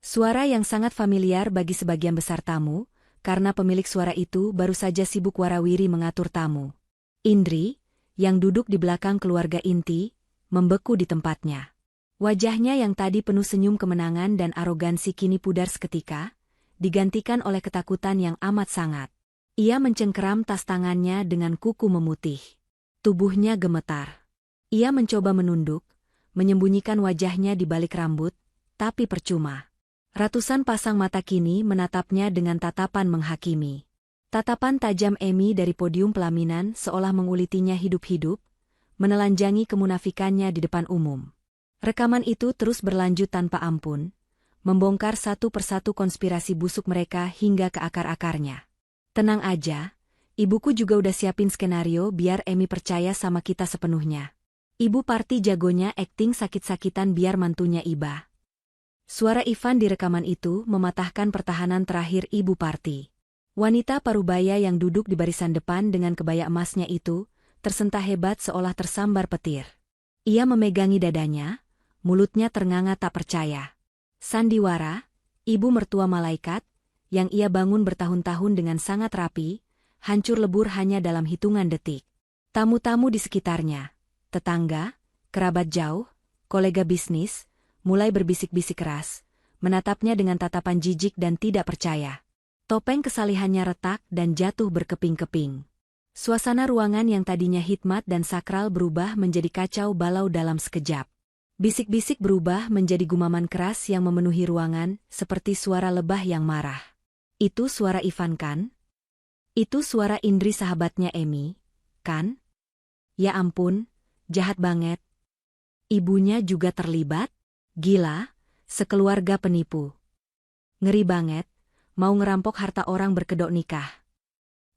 Suara yang sangat familiar bagi sebagian besar tamu, karena pemilik suara itu baru saja sibuk warawiri mengatur tamu. Indri, yang duduk di belakang keluarga inti, membeku di tempatnya. Wajahnya yang tadi penuh senyum kemenangan dan arogansi kini pudar seketika, digantikan oleh ketakutan yang amat sangat. Ia mencengkeram tas tangannya dengan kuku memutih. Tubuhnya gemetar. Ia mencoba menunduk, menyembunyikan wajahnya di balik rambut, tapi percuma. Ratusan pasang mata kini menatapnya dengan tatapan menghakimi. Tatapan tajam Emi dari podium pelaminan seolah mengulitinya hidup-hidup, menelanjangi kemunafikannya di depan umum. Rekaman itu terus berlanjut tanpa ampun, membongkar satu persatu konspirasi busuk mereka hingga ke akar-akarnya. Tenang aja, ibuku juga udah siapin skenario biar Emi percaya sama kita sepenuhnya. Ibu Parti jagonya akting sakit-sakitan biar mantunya iba. Suara Ivan di rekaman itu mematahkan pertahanan terakhir Ibu Parti. Wanita parubaya yang duduk di barisan depan dengan kebaya emasnya itu, tersentak hebat seolah tersambar petir. Ia memegangi dadanya, mulutnya ternganga tak percaya. Sandiwara, ibu mertua malaikat, yang ia bangun bertahun-tahun dengan sangat rapi, hancur lebur hanya dalam hitungan detik. Tamu-tamu di sekitarnya, tetangga, kerabat jauh, kolega bisnis, mulai berbisik-bisik keras, menatapnya dengan tatapan jijik dan tidak percaya. Topeng kesalihannya retak dan jatuh berkeping-keping. Suasana ruangan yang tadinya hikmat dan sakral berubah menjadi kacau balau dalam sekejap. Bisik-bisik berubah menjadi gumaman keras yang memenuhi ruangan, seperti suara lebah yang marah. Itu suara Ivan kan? Itu suara Indri sahabatnya Emi, kan? Ya ampun, jahat banget. Ibunya juga terlibat? Gila, sekeluarga penipu. Ngeri banget, mau ngerampok harta orang berkedok nikah.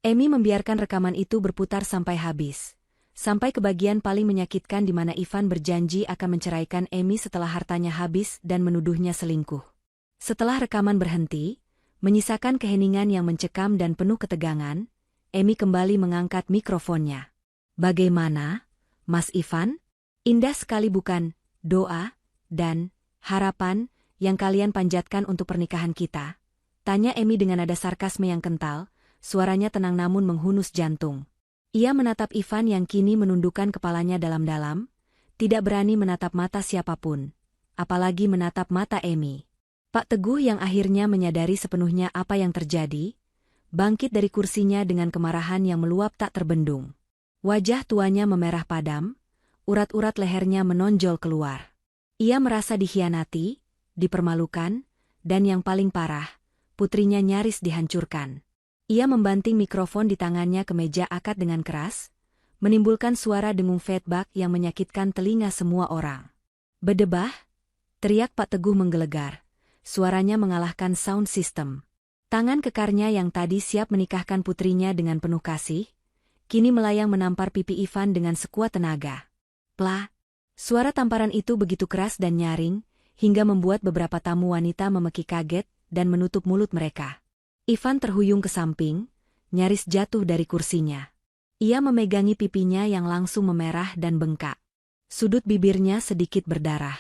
Emi membiarkan rekaman itu berputar sampai habis. Sampai ke bagian paling menyakitkan di mana Ivan berjanji akan menceraikan Emi setelah hartanya habis dan menuduhnya selingkuh. Setelah rekaman berhenti, menyisakan keheningan yang mencekam dan penuh ketegangan, Emi kembali mengangkat mikrofonnya. Bagaimana, Mas Ivan? Indah sekali bukan, doa dan harapan yang kalian panjatkan untuk pernikahan kita? Tanya Emi dengan nada sarkasme yang kental, suaranya tenang namun menghunus jantung. Ia menatap Ivan yang kini menundukkan kepalanya dalam-dalam, tidak berani menatap mata siapapun, apalagi menatap mata Emi. Pak Teguh yang akhirnya menyadari sepenuhnya apa yang terjadi, bangkit dari kursinya dengan kemarahan yang meluap tak terbendung. Wajah tuanya memerah padam, urat-urat lehernya menonjol keluar. Ia merasa dikhianati, dipermalukan, dan yang paling parah, putrinya nyaris dihancurkan. Ia membanting mikrofon di tangannya ke meja akad dengan keras, menimbulkan suara dengung feedback yang menyakitkan telinga semua orang. "Bedebah!" teriak Pak Teguh menggelegar. Suaranya mengalahkan sound system. Tangan kekarnya yang tadi siap menikahkan putrinya dengan penuh kasih, kini melayang menampar pipi Ivan dengan sekuat tenaga. Plah! Suara tamparan itu begitu keras dan nyaring, hingga membuat beberapa tamu wanita memeki kaget dan menutup mulut mereka. Ivan terhuyung ke samping, nyaris jatuh dari kursinya. Ia memegangi pipinya yang langsung memerah dan bengkak. Sudut bibirnya sedikit berdarah.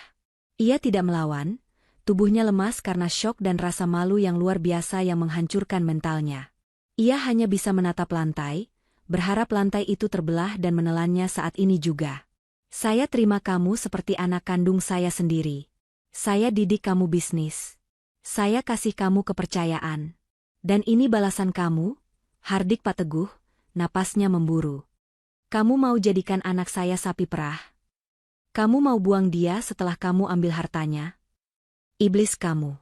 Ia tidak melawan, tubuhnya lemas karena syok dan rasa malu yang luar biasa yang menghancurkan mentalnya. Ia hanya bisa menatap lantai, berharap lantai itu terbelah dan menelannya saat ini juga. "Saya terima kamu seperti anak kandung saya sendiri. Saya didik kamu bisnis. Saya kasih kamu kepercayaan. Dan ini balasan kamu," hardik Pak Teguh, napasnya memburu. "Kamu mau jadikan anak saya sapi perah? Kamu mau buang dia setelah kamu ambil hartanya? Iblis kamu!"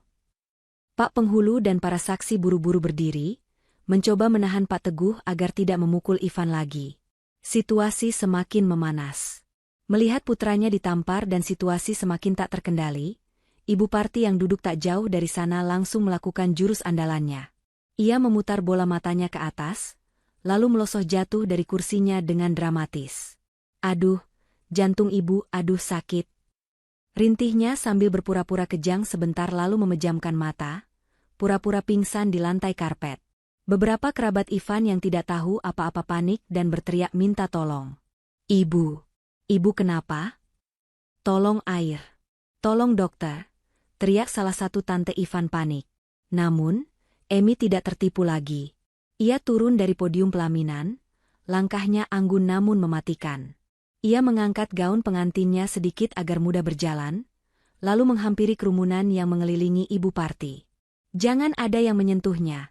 Pak Penghulu dan para saksi buru-buru berdiri, mencoba menahan Pak Teguh agar tidak memukul Ivan lagi. Situasi semakin memanas. Melihat putranya ditampar dan situasi semakin tak terkendali, Ibu Parti yang duduk tak jauh dari sana langsung melakukan jurus andalannya. Ia memutar bola matanya ke atas, lalu melosoh jatuh dari kursinya dengan dramatis. "Aduh, jantung ibu, aduh sakit." Rintihnya sambil berpura-pura kejang sebentar lalu memejamkan mata, pura-pura pingsan di lantai karpet. Beberapa kerabat Ivan yang tidak tahu apa-apa panik dan berteriak minta tolong. "Ibu! Ibu kenapa? Tolong air! Tolong dokter!" teriak salah satu tante Ivan panik. Namun, Emi tidak tertipu lagi. Ia turun dari podium pelaminan, langkahnya anggun namun mematikan. Ia mengangkat gaun pengantinnya sedikit agar mudah berjalan, lalu menghampiri kerumunan yang mengelilingi Ibu Parti. "Jangan ada yang menyentuhnya."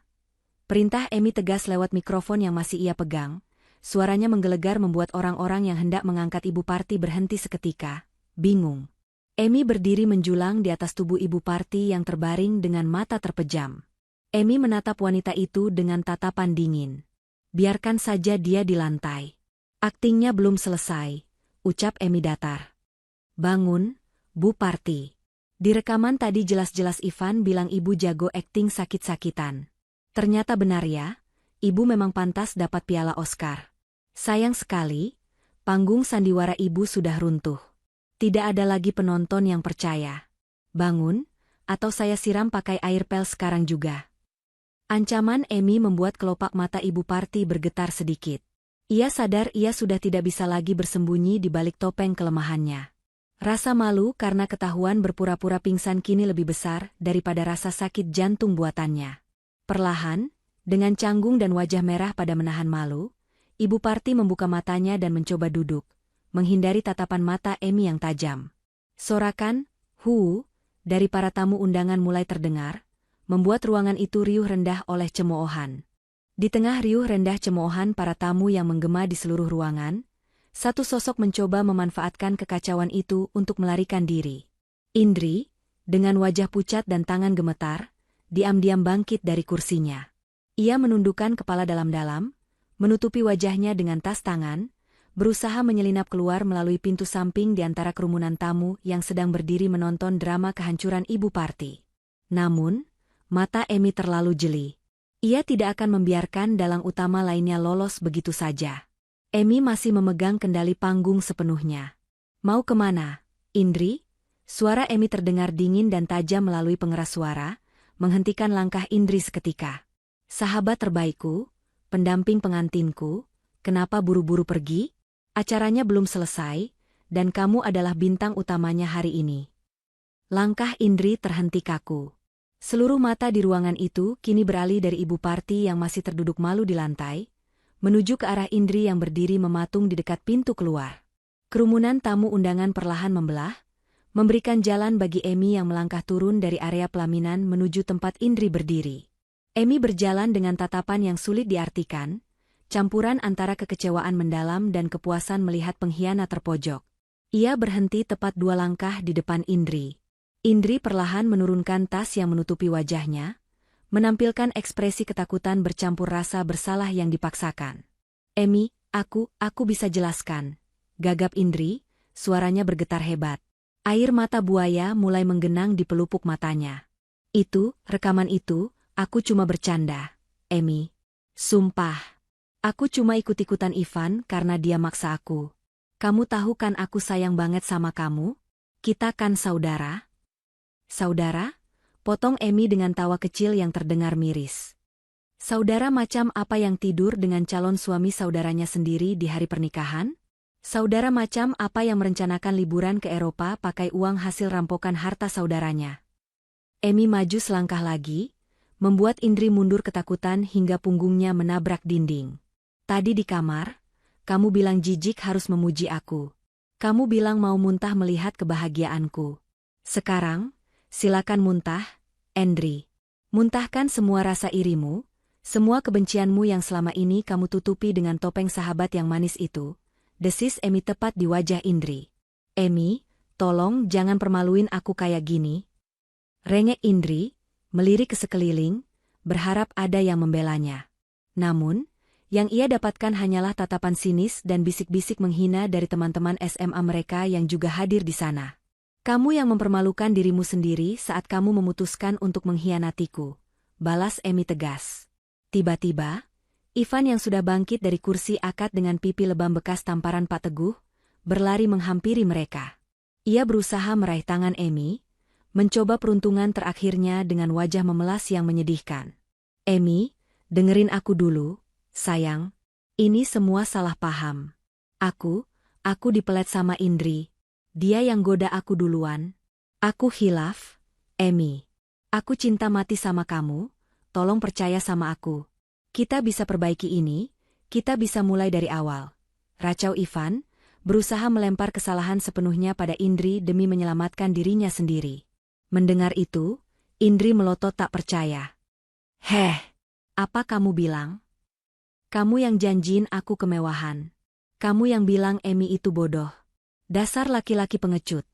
Perintah Emi tegas lewat mikrofon yang masih ia pegang. Suaranya menggelegar membuat orang-orang yang hendak mengangkat Ibu Parti berhenti seketika, bingung. Emi berdiri menjulang di atas tubuh Ibu Parti yang terbaring dengan mata terpejam. Emi menatap wanita itu dengan tatapan dingin. "Biarkan saja dia di lantai. Aktingnya belum selesai," ucap Emi datar. "Bangun, Bu Parti." Di rekaman tadi jelas-jelas Ivan bilang ibu jago akting sakit-sakitan. Ternyata benar ya, ibu memang pantas dapat piala Oscar. Sayang sekali, panggung sandiwara ibu sudah runtuh. Tidak ada lagi penonton yang percaya. Bangun, atau saya siram pakai air pel sekarang juga. Ancaman Emi membuat kelopak mata Ibu Parti bergetar sedikit. Ia sadar ia sudah tidak bisa lagi bersembunyi di balik topeng kelemahannya. Rasa malu karena ketahuan berpura-pura pingsan kini lebih besar daripada rasa sakit jantung buatannya. Perlahan, dengan canggung dan wajah merah pada menahan malu, Ibu Parti membuka matanya dan mencoba duduk, menghindari tatapan mata Emi yang tajam. Sorakan, "Hu!" dari para tamu undangan mulai terdengar, membuat ruangan itu riuh rendah oleh cemoohan. Di tengah riuh rendah cemoohan para tamu yang menggema di seluruh ruangan, satu sosok mencoba memanfaatkan kekacauan itu untuk melarikan diri. Indri, dengan wajah pucat dan tangan gemetar, diam-diam bangkit dari kursinya. Ia menundukkan kepala dalam-dalam, menutupi wajahnya dengan tas tangan, berusaha menyelinap keluar melalui pintu samping di antara kerumunan tamu yang sedang berdiri menonton drama kehancuran Ibu Parti. Namun, mata Emi terlalu jeli. Ia tidak akan membiarkan dalang utama lainnya lolos begitu saja. Emi masih memegang kendali panggung sepenuhnya. "Mau kemana, Indri?" Suara Emi terdengar dingin dan tajam melalui pengeras suara, menghentikan langkah Indri seketika. "Sahabat terbaikku, pendamping pengantinku, kenapa buru-buru pergi? Acaranya belum selesai, dan kamu adalah bintang utamanya hari ini." Langkah Indri terhenti kaku. Seluruh mata di ruangan itu kini beralih dari Ibu Parti yang masih terduduk malu di lantai, menuju ke arah Indri yang berdiri mematung di dekat pintu keluar. Kerumunan tamu undangan perlahan membelah, memberikan jalan bagi Emi yang melangkah turun dari area pelaminan menuju tempat Indri berdiri. Emi berjalan dengan tatapan yang sulit diartikan, campuran antara kekecewaan mendalam dan kepuasan melihat pengkhianat terpojok. Ia berhenti tepat 2 langkah di depan Indri. Indri perlahan menurunkan tas yang menutupi wajahnya, menampilkan ekspresi ketakutan bercampur rasa bersalah yang dipaksakan. Emi, aku bisa jelaskan. Gagap Indri, suaranya bergetar hebat. Air mata buaya mulai menggenang di pelupuk matanya. Rekaman itu, aku cuma bercanda, Emi. Sumpah. Aku cuma ikut-ikutan Ivan karena dia maksa aku. Kamu tahu kan aku sayang banget sama kamu? Kita kan saudara? Saudara? Potong Emi dengan tawa kecil yang terdengar miris. Saudara macam apa yang tidur dengan calon suami saudaranya sendiri di hari pernikahan? Saudara macam apa yang merencanakan liburan ke Eropa pakai uang hasil rampokan harta saudaranya? Emi maju selangkah lagi, membuat Indri mundur ketakutan hingga punggungnya menabrak dinding. Tadi di kamar, kamu bilang jijik harus memuji aku. Kamu bilang mau muntah melihat kebahagiaanku. Sekarang, silakan muntah, Indri. Muntahkan semua rasa irimu, semua kebencianmu yang selama ini kamu tutupi dengan topeng sahabat yang manis itu, desis Emi tepat di wajah Indri. Emi, tolong jangan permaluin aku kayak gini. Rengek Indri, melirik ke sekeliling, berharap ada yang membelanya. Namun, yang ia dapatkan hanyalah tatapan sinis dan bisik-bisik menghina dari teman-teman SMA mereka yang juga hadir di sana. Kamu yang mempermalukan dirimu sendiri saat kamu memutuskan untuk mengkhianatiku, balas Emi tegas. Tiba-tiba, Ivan yang sudah bangkit dari kursi akad dengan pipi lebam bekas tamparan Pak Teguh, berlari menghampiri mereka. Ia berusaha meraih tangan Emi, mencoba peruntungan terakhirnya dengan wajah memelas yang menyedihkan. Emi, dengerin aku dulu, sayang. Ini semua salah paham. Aku dipelet sama Indri. Dia yang goda aku duluan. Aku khilaf, Emi. Aku cinta mati sama kamu, tolong percaya sama aku. Kita bisa perbaiki ini, kita bisa mulai dari awal. Racau Ivan, berusaha melempar kesalahan sepenuhnya pada Indri demi menyelamatkan dirinya sendiri. Mendengar itu, Indri melotot tak percaya. Heh, apa kamu bilang? Kamu yang janjiin aku kemewahan. Kamu yang bilang Emi itu bodoh. Dasar laki-laki pengecut,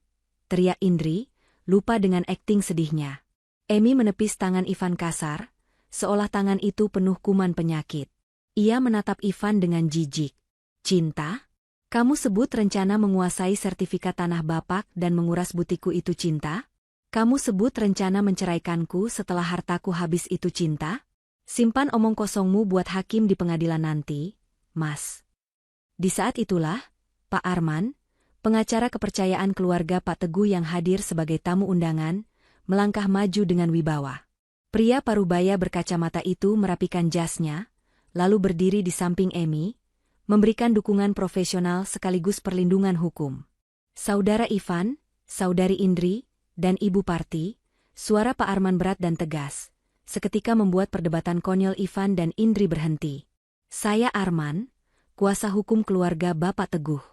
teriak Indri, lupa dengan akting sedihnya. Emi menepis tangan Ivan kasar, seolah tangan itu penuh kuman penyakit. Ia menatap Ivan dengan jijik. Cinta? Kamu sebut rencana menguasai sertifikat tanah Bapak dan menguras butiku itu cinta? Kamu sebut rencana menceraikanku setelah hartaku habis itu cinta? Simpan omong kosongmu buat hakim di pengadilan nanti, Mas. Di saat itulah, Pak Arman, pengacara kepercayaan keluarga Pak Teguh yang hadir sebagai tamu undangan, melangkah maju dengan wibawa. Pria parubaya berkacamata itu merapikan jasnya, lalu berdiri di samping Emi, memberikan dukungan profesional sekaligus perlindungan hukum. Saudara Ivan, Saudari Indri, dan Ibu Parti, suara Pak Arman berat dan tegas, seketika membuat perdebatan konyol Ivan dan Indri berhenti. Saya Arman, kuasa hukum keluarga Bapak Teguh.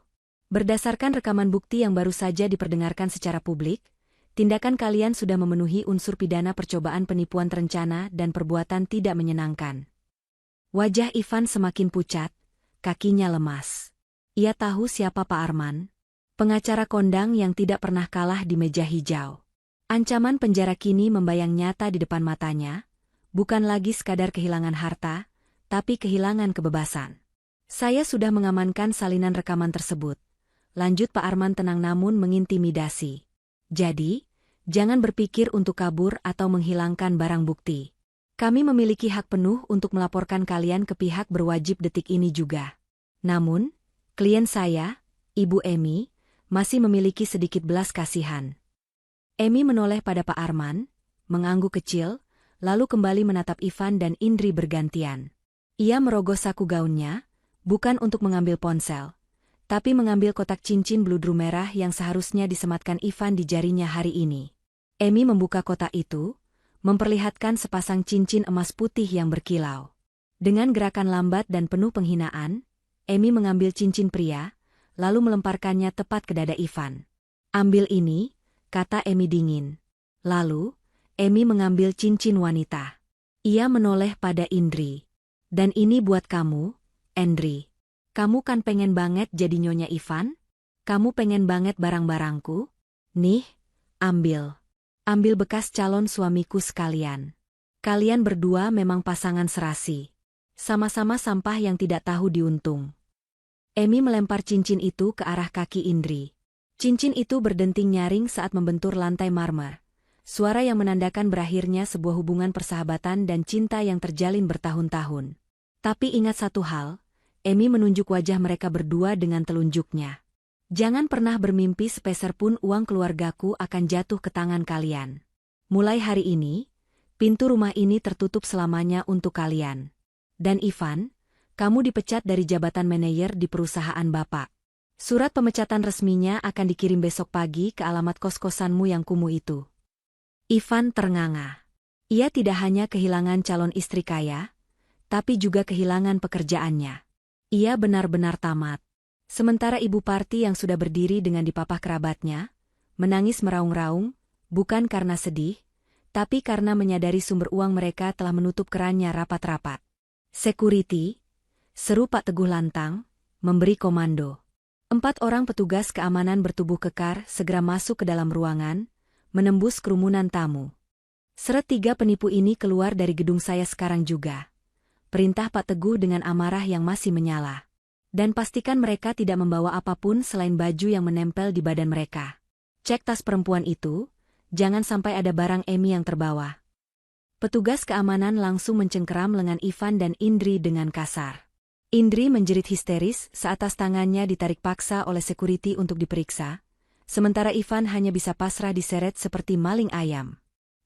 Berdasarkan rekaman bukti yang baru saja diperdengarkan secara publik, tindakan kalian sudah memenuhi unsur pidana percobaan penipuan terencana dan perbuatan tidak menyenangkan. Wajah Ivan semakin pucat, kakinya lemas. Ia tahu siapa Pak Arman, pengacara kondang yang tidak pernah kalah di meja hijau. Ancaman penjara kini membayang nyata di depan matanya, bukan lagi sekadar kehilangan harta, tapi kehilangan kebebasan. Saya sudah mengamankan salinan rekaman tersebut. Lanjut Pak Arman tenang namun mengintimidasi. Jadi, jangan berpikir untuk kabur atau menghilangkan barang bukti. Kami memiliki hak penuh untuk melaporkan kalian ke pihak berwajib detik ini juga. Namun, klien saya, Ibu Emi, masih memiliki sedikit belas kasihan. Emi menoleh pada Pak Arman, mengangguk kecil, lalu kembali menatap Ivan dan Indri bergantian. Ia merogoh saku gaunnya, bukan untuk mengambil ponsel, tapi mengambil kotak cincin bludru merah yang seharusnya disematkan Ivan di jarinya hari ini. Emi membuka kotak itu, memperlihatkan sepasang cincin emas putih yang berkilau. Dengan gerakan lambat dan penuh penghinaan, Emi mengambil cincin pria, lalu melemparkannya tepat ke dada Ivan. "Ambil ini," kata Emi dingin. Lalu, Emi mengambil cincin wanita. Ia menoleh pada Indri. "Dan ini buat kamu, Indri. Kamu kan pengen banget jadi nyonya Ivan? Kamu pengen banget barang-barangku? Nih, ambil. Ambil bekas calon suamiku sekalian. Kalian berdua memang pasangan serasi. Sama-sama sampah yang tidak tahu diuntung." Emi melempar cincin itu ke arah kaki Indri. Cincin itu berdenting nyaring saat membentur lantai marmer. Suara yang menandakan berakhirnya sebuah hubungan persahabatan dan cinta yang terjalin bertahun-tahun. Tapi ingat satu hal, Emi menunjuk wajah mereka berdua dengan telunjuknya. "Jangan pernah bermimpi sepeser pun uang keluargaku akan jatuh ke tangan kalian. Mulai hari ini, pintu rumah ini tertutup selamanya untuk kalian. Dan Ivan, kamu dipecat dari jabatan manajer di perusahaan Bapak. Surat pemecatan resminya akan dikirim besok pagi ke alamat kos-kosanmu yang kumuh itu." Ivan ternganga. Ia tidak hanya kehilangan calon istri kaya, tapi juga kehilangan pekerjaannya. Ia benar-benar tamat. Sementara ibu Parti yang sudah berdiri dengan dipapah kerabatnya, menangis meraung-raung, bukan karena sedih, tapi karena menyadari sumber uang mereka telah menutup kerannya rapat-rapat. "Security," seru Pak Teguh lantang, memberi komando. 4 orang petugas keamanan bertubuh kekar segera masuk ke dalam ruangan, menembus kerumunan tamu. "Seret 3 penipu ini keluar dari gedung saya sekarang juga," perintah Pak Teguh dengan amarah yang masih menyala. "Dan pastikan mereka tidak membawa apapun selain baju yang menempel di badan mereka. Cek tas perempuan itu, jangan sampai ada barang Emi yang terbawa." Petugas keamanan langsung mencengkeram lengan Ivan dan Indri dengan kasar. Indri menjerit histeris saat tas tangannya ditarik paksa oleh security untuk diperiksa, sementara Ivan hanya bisa pasrah diseret seperti maling ayam.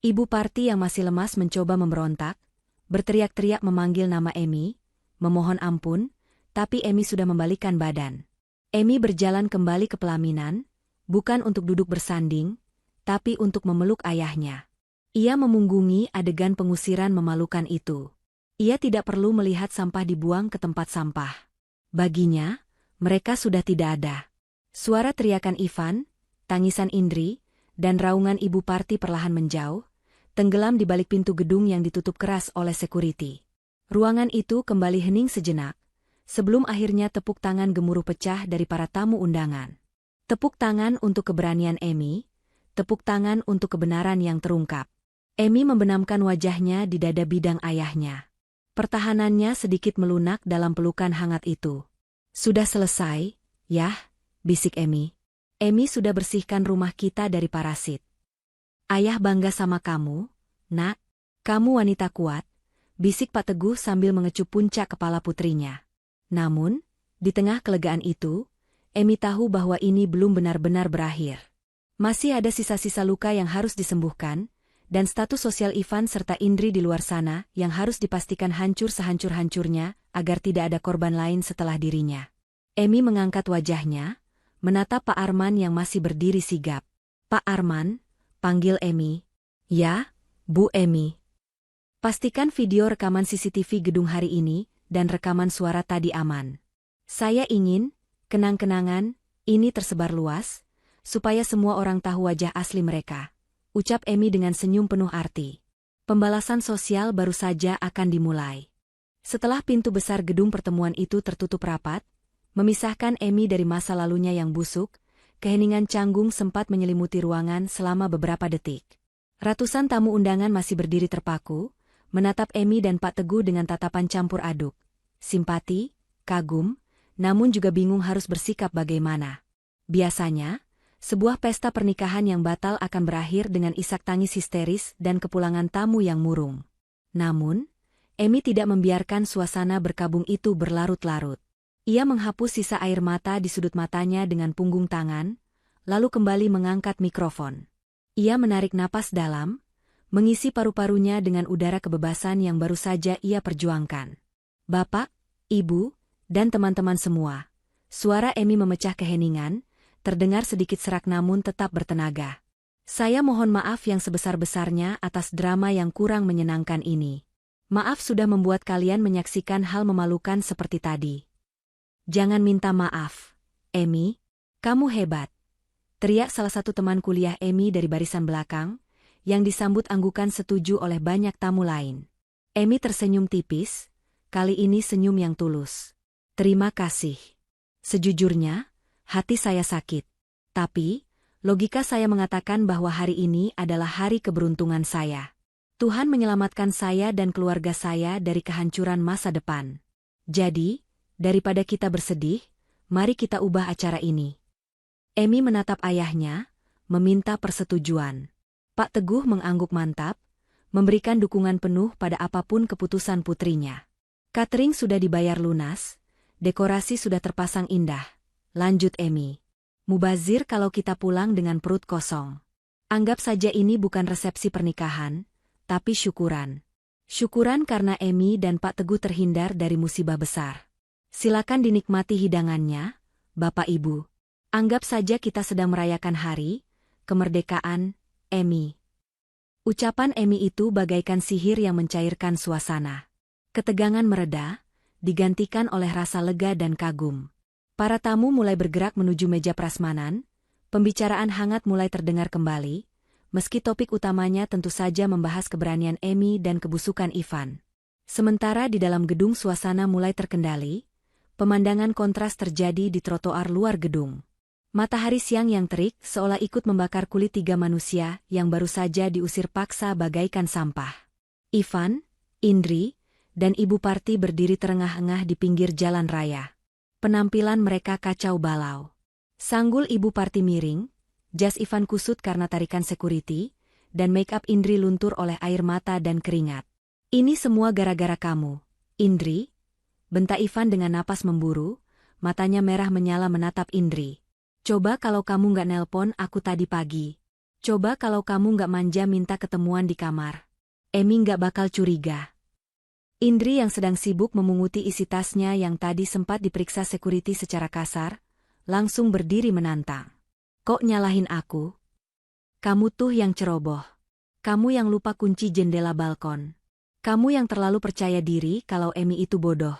Ibu Parti yang masih lemas mencoba memberontak, berteriak-teriak memanggil nama Emi, memohon ampun, tapi Emi sudah membalikkan badan. Emi berjalan kembali ke pelaminan, bukan untuk duduk bersanding, tapi untuk memeluk ayahnya. Ia memunggungi adegan pengusiran memalukan itu. Ia tidak perlu melihat sampah dibuang ke tempat sampah. Baginya, mereka sudah tidak ada. Suara teriakan Ivan, tangisan Indri, dan raungan ibu Parti perlahan menjauh, tenggelam di balik pintu gedung yang ditutup keras oleh security. Ruangan itu kembali hening sejenak, sebelum akhirnya tepuk tangan gemuruh pecah dari para tamu undangan. Tepuk tangan untuk keberanian Emi, tepuk tangan untuk kebenaran yang terungkap. Emi membenamkan wajahnya di dada bidang ayahnya. Pertahanannya sedikit melunak dalam pelukan hangat itu. "Sudah selesai, yah," bisik Emi. "Emi sudah bersihkan rumah kita dari parasit. Ayah bangga sama kamu, nak. Kamu wanita kuat," bisik Pak Teguh sambil mengecup puncak kepala putrinya. Namun, di tengah kelegaan itu, Emi tahu bahwa ini belum benar-benar berakhir. Masih ada sisa-sisa luka yang harus disembuhkan, dan status sosial Ivan serta Indri di luar sana yang harus dipastikan hancur sehancur-hancurnya agar tidak ada korban lain setelah dirinya. Emi mengangkat wajahnya, menatap Pak Arman yang masih berdiri sigap. "Pak Arman," panggil Emi. "Ya, Bu Emi." "Pastikan video rekaman CCTV gedung hari ini dan rekaman suara tadi aman. Saya ingin, kenang-kenangan, ini tersebar luas, supaya semua orang tahu wajah asli mereka," ucap Emi dengan senyum penuh arti. Pembalasan sosial baru saja akan dimulai. Setelah pintu besar gedung pertemuan itu tertutup rapat, memisahkan Emi dari masa lalunya yang busuk, keheningan canggung sempat menyelimuti ruangan selama beberapa detik. Ratusan tamu undangan masih berdiri terpaku, menatap Emi dan Pak Teguh dengan tatapan campur aduk. Simpati, kagum, namun juga bingung harus bersikap bagaimana. Biasanya, sebuah pesta pernikahan yang batal akan berakhir dengan isak tangis histeris dan kepulangan tamu yang murung. Namun, Emi tidak membiarkan suasana berkabung itu berlarut-larut. Ia menghapus sisa air mata di sudut matanya dengan punggung tangan, lalu kembali mengangkat mikrofon. Ia menarik napas dalam, mengisi paru-parunya dengan udara kebebasan yang baru saja ia perjuangkan. "Bapak, Ibu, dan teman-teman semua," suara Emi memecah keheningan, terdengar sedikit serak namun tetap bertenaga. Saya mohon maaf yang sebesar-besarnya atas drama yang kurang menyenangkan ini. Maaf sudah membuat kalian menyaksikan hal memalukan seperti tadi. Jangan minta maaf, Amy. Kamu hebat. Teriak salah satu teman kuliah Amy dari barisan belakang, yang disambut anggukan setuju oleh banyak tamu lain. Amy tersenyum tipis, kali ini senyum yang tulus. Terima kasih. Sejujurnya, hati saya sakit. Tapi, logika saya mengatakan bahwa hari ini adalah hari keberuntungan saya. Tuhan menyelamatkan saya dan keluarga saya dari kehancuran masa depan. Jadi, daripada kita bersedih, mari kita ubah acara ini. Amy menatap ayahnya, meminta persetujuan. Pak Teguh mengangguk mantap, memberikan dukungan penuh pada apapun keputusan putrinya. Catering sudah dibayar lunas, dekorasi sudah terpasang indah. Lanjut Amy. Mubazir kalau kita pulang dengan perut kosong. Anggap saja ini bukan resepsi pernikahan, tapi syukuran. Syukuran karena Amy dan Pak Teguh terhindar dari musibah besar. Silakan dinikmati hidangannya, Bapak Ibu. Anggap saja kita sedang merayakan hari kemerdekaan, Amy. Ucapan Amy itu bagaikan sihir yang mencairkan suasana. Ketegangan mereda, digantikan oleh rasa lega dan kagum. Para tamu mulai bergerak menuju meja prasmanan, pembicaraan hangat mulai terdengar kembali, meski topik utamanya tentu saja membahas keberanian Amy dan kebusukan Ivan. Sementara di dalam gedung suasana mulai terkendali, pemandangan kontras terjadi di trotoar luar gedung. Matahari siang yang terik seolah ikut membakar kulit 3 manusia yang baru saja diusir paksa bagaikan sampah. Ivan, Indri, dan Ibu Parti berdiri terengah-engah di pinggir jalan raya. Penampilan mereka kacau balau. Sanggul Ibu Parti miring, jas Ivan kusut karena tarikan security, dan make-up Indri luntur oleh air mata dan keringat. Ini semua gara-gara kamu, Indri, bentak Ivan dengan napas memburu, matanya merah menyala menatap Indri. Coba kalau kamu nggak nelpon aku tadi pagi. Coba kalau kamu nggak manja minta ketemuan di kamar. Amy nggak bakal curiga. Indri yang sedang sibuk memunguti isi tasnya yang tadi sempat diperiksa security secara kasar, langsung berdiri menantang. Kok nyalahin aku? Kamu tuh yang ceroboh. Kamu yang lupa kunci jendela balkon. Kamu yang terlalu percaya diri kalau Amy itu bodoh.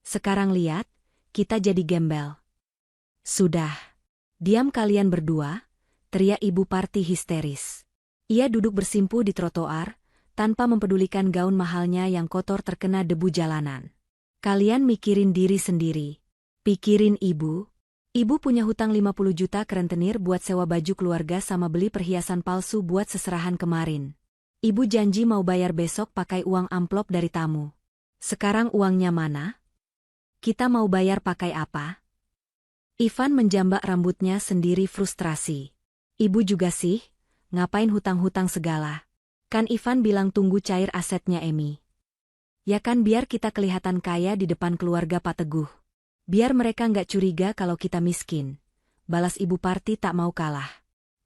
Sekarang lihat, kita jadi gembel. Sudah. Diam kalian berdua, teriak Ibu Parti histeris. Ia duduk bersimpuh di trotoar, tanpa mempedulikan gaun mahalnya yang kotor terkena debu jalanan. Kalian mikirin diri sendiri. Pikirin ibu. Ibu punya hutang 50 juta ke rentenir buat sewa baju keluarga sama beli perhiasan palsu buat seserahan kemarin. Ibu janji mau bayar besok pakai uang amplop dari tamu. Sekarang uangnya mana? Kita mau bayar pakai apa? Ivan menjambak rambutnya sendiri frustrasi. Ibu juga sih, ngapain hutang-hutang segala? Kan Ivan bilang tunggu cair asetnya Amy. Ya kan biar kita kelihatan kaya di depan keluarga Pak Teguh. Biar mereka nggak curiga kalau kita miskin. Balas Ibu Parti tak mau kalah.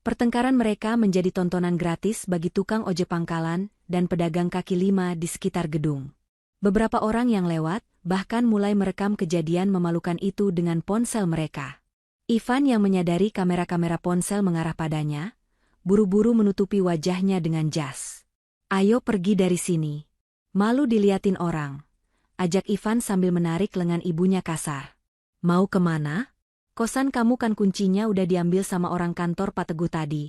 Pertengkaran mereka menjadi tontonan gratis bagi tukang ojek pangkalan dan pedagang kaki lima di sekitar gedung. Beberapa orang yang lewat bahkan mulai merekam kejadian memalukan itu dengan ponsel mereka. Ivan yang menyadari kamera-kamera ponsel mengarah padanya, buru-buru menutupi wajahnya dengan jas. Ayo pergi dari sini. Malu diliatin orang. Ajak Ivan sambil menarik lengan ibunya kasar. Mau kemana? Kosan kamu kan kuncinya udah diambil sama orang kantor Pak Teguh tadi.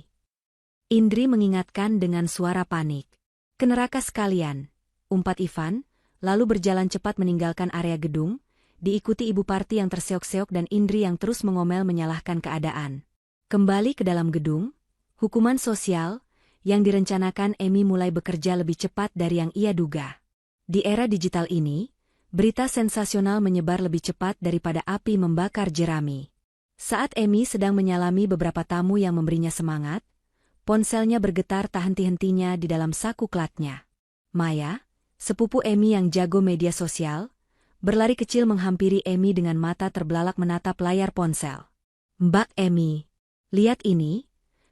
Indri mengingatkan dengan suara panik. Ke neraka sekalian, umpat Ivan, lalu berjalan cepat meninggalkan area gedung, diikuti Ibu Parti yang terseok-seok dan Indri yang terus mengomel menyalahkan keadaan. Kembali ke dalam gedung, hukuman sosial yang direncanakan Amy mulai bekerja lebih cepat dari yang ia duga. Di era digital ini, berita sensasional menyebar lebih cepat daripada api membakar jerami. Saat Amy sedang menyalami beberapa tamu yang memberinya semangat, ponselnya bergetar tak henti-hentinya di dalam saku klatnya. Maya, sepupu Amy yang jago media sosial, berlari kecil menghampiri Amy dengan mata terbelalak menatap layar ponsel. Mbak Amy, lihat ini.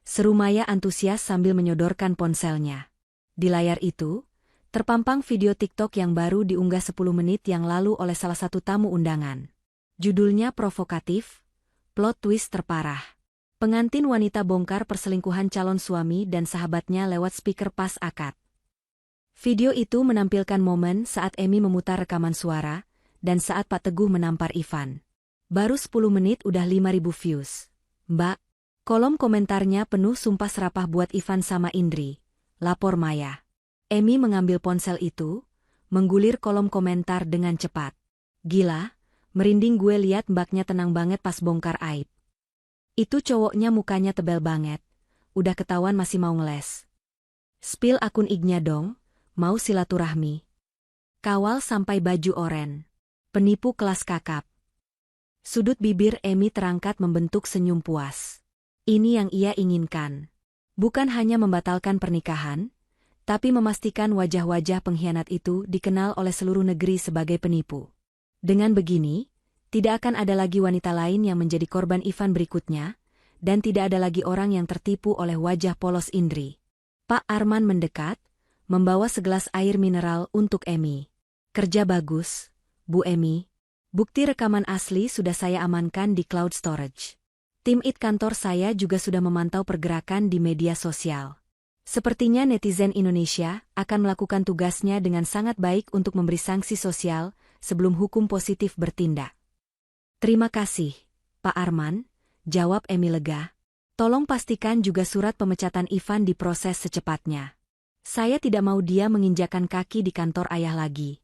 Seru Maya antusias sambil menyodorkan ponselnya. Di layar itu, terpampang video TikTok yang baru diunggah 10 menit yang lalu oleh salah satu tamu undangan. Judulnya provokatif, plot twist terparah. Pengantin wanita bongkar perselingkuhan calon suami dan sahabatnya lewat speaker pas akad. Video itu menampilkan momen saat Emmy memutar rekaman suara, dan saat Pak Teguh menampar Ivan. Baru 10 menit udah 5.000 views. Mbak, kolom komentarnya penuh sumpah serapah buat Ivan sama Indri, lapor Maya. Emmy mengambil ponsel itu, menggulir kolom komentar dengan cepat. Gila, merinding gue liat mbaknya tenang banget pas bongkar aib. Itu cowoknya mukanya tebel banget, udah ketahuan masih mau ngeles. Spill akun IG-nya dong, mau silaturahmi. Kawal sampai baju oren. Penipu kelas kakap. Sudut bibir Emmy terangkat membentuk senyum puas. Ini yang ia inginkan. Bukan hanya membatalkan pernikahan, tapi memastikan wajah-wajah pengkhianat itu dikenal oleh seluruh negeri sebagai penipu. Dengan begini, tidak akan ada lagi wanita lain yang menjadi korban Ivan berikutnya, dan tidak ada lagi orang yang tertipu oleh wajah polos Indri. Pak Arman mendekat, membawa segelas air mineral untuk Emmy. Kerja bagus, Bu Emmy. Bukti rekaman asli sudah saya amankan di cloud storage. Tim IT kantor saya juga sudah memantau pergerakan di media sosial. Sepertinya netizen Indonesia akan melakukan tugasnya dengan sangat baik untuk memberi sanksi sosial sebelum hukum positif bertindak. Terima kasih, Pak Arman, jawab Emmy lega. Tolong pastikan juga surat pemecatan Ivan diproses secepatnya. Saya tidak mau dia menginjakan kaki di kantor ayah lagi.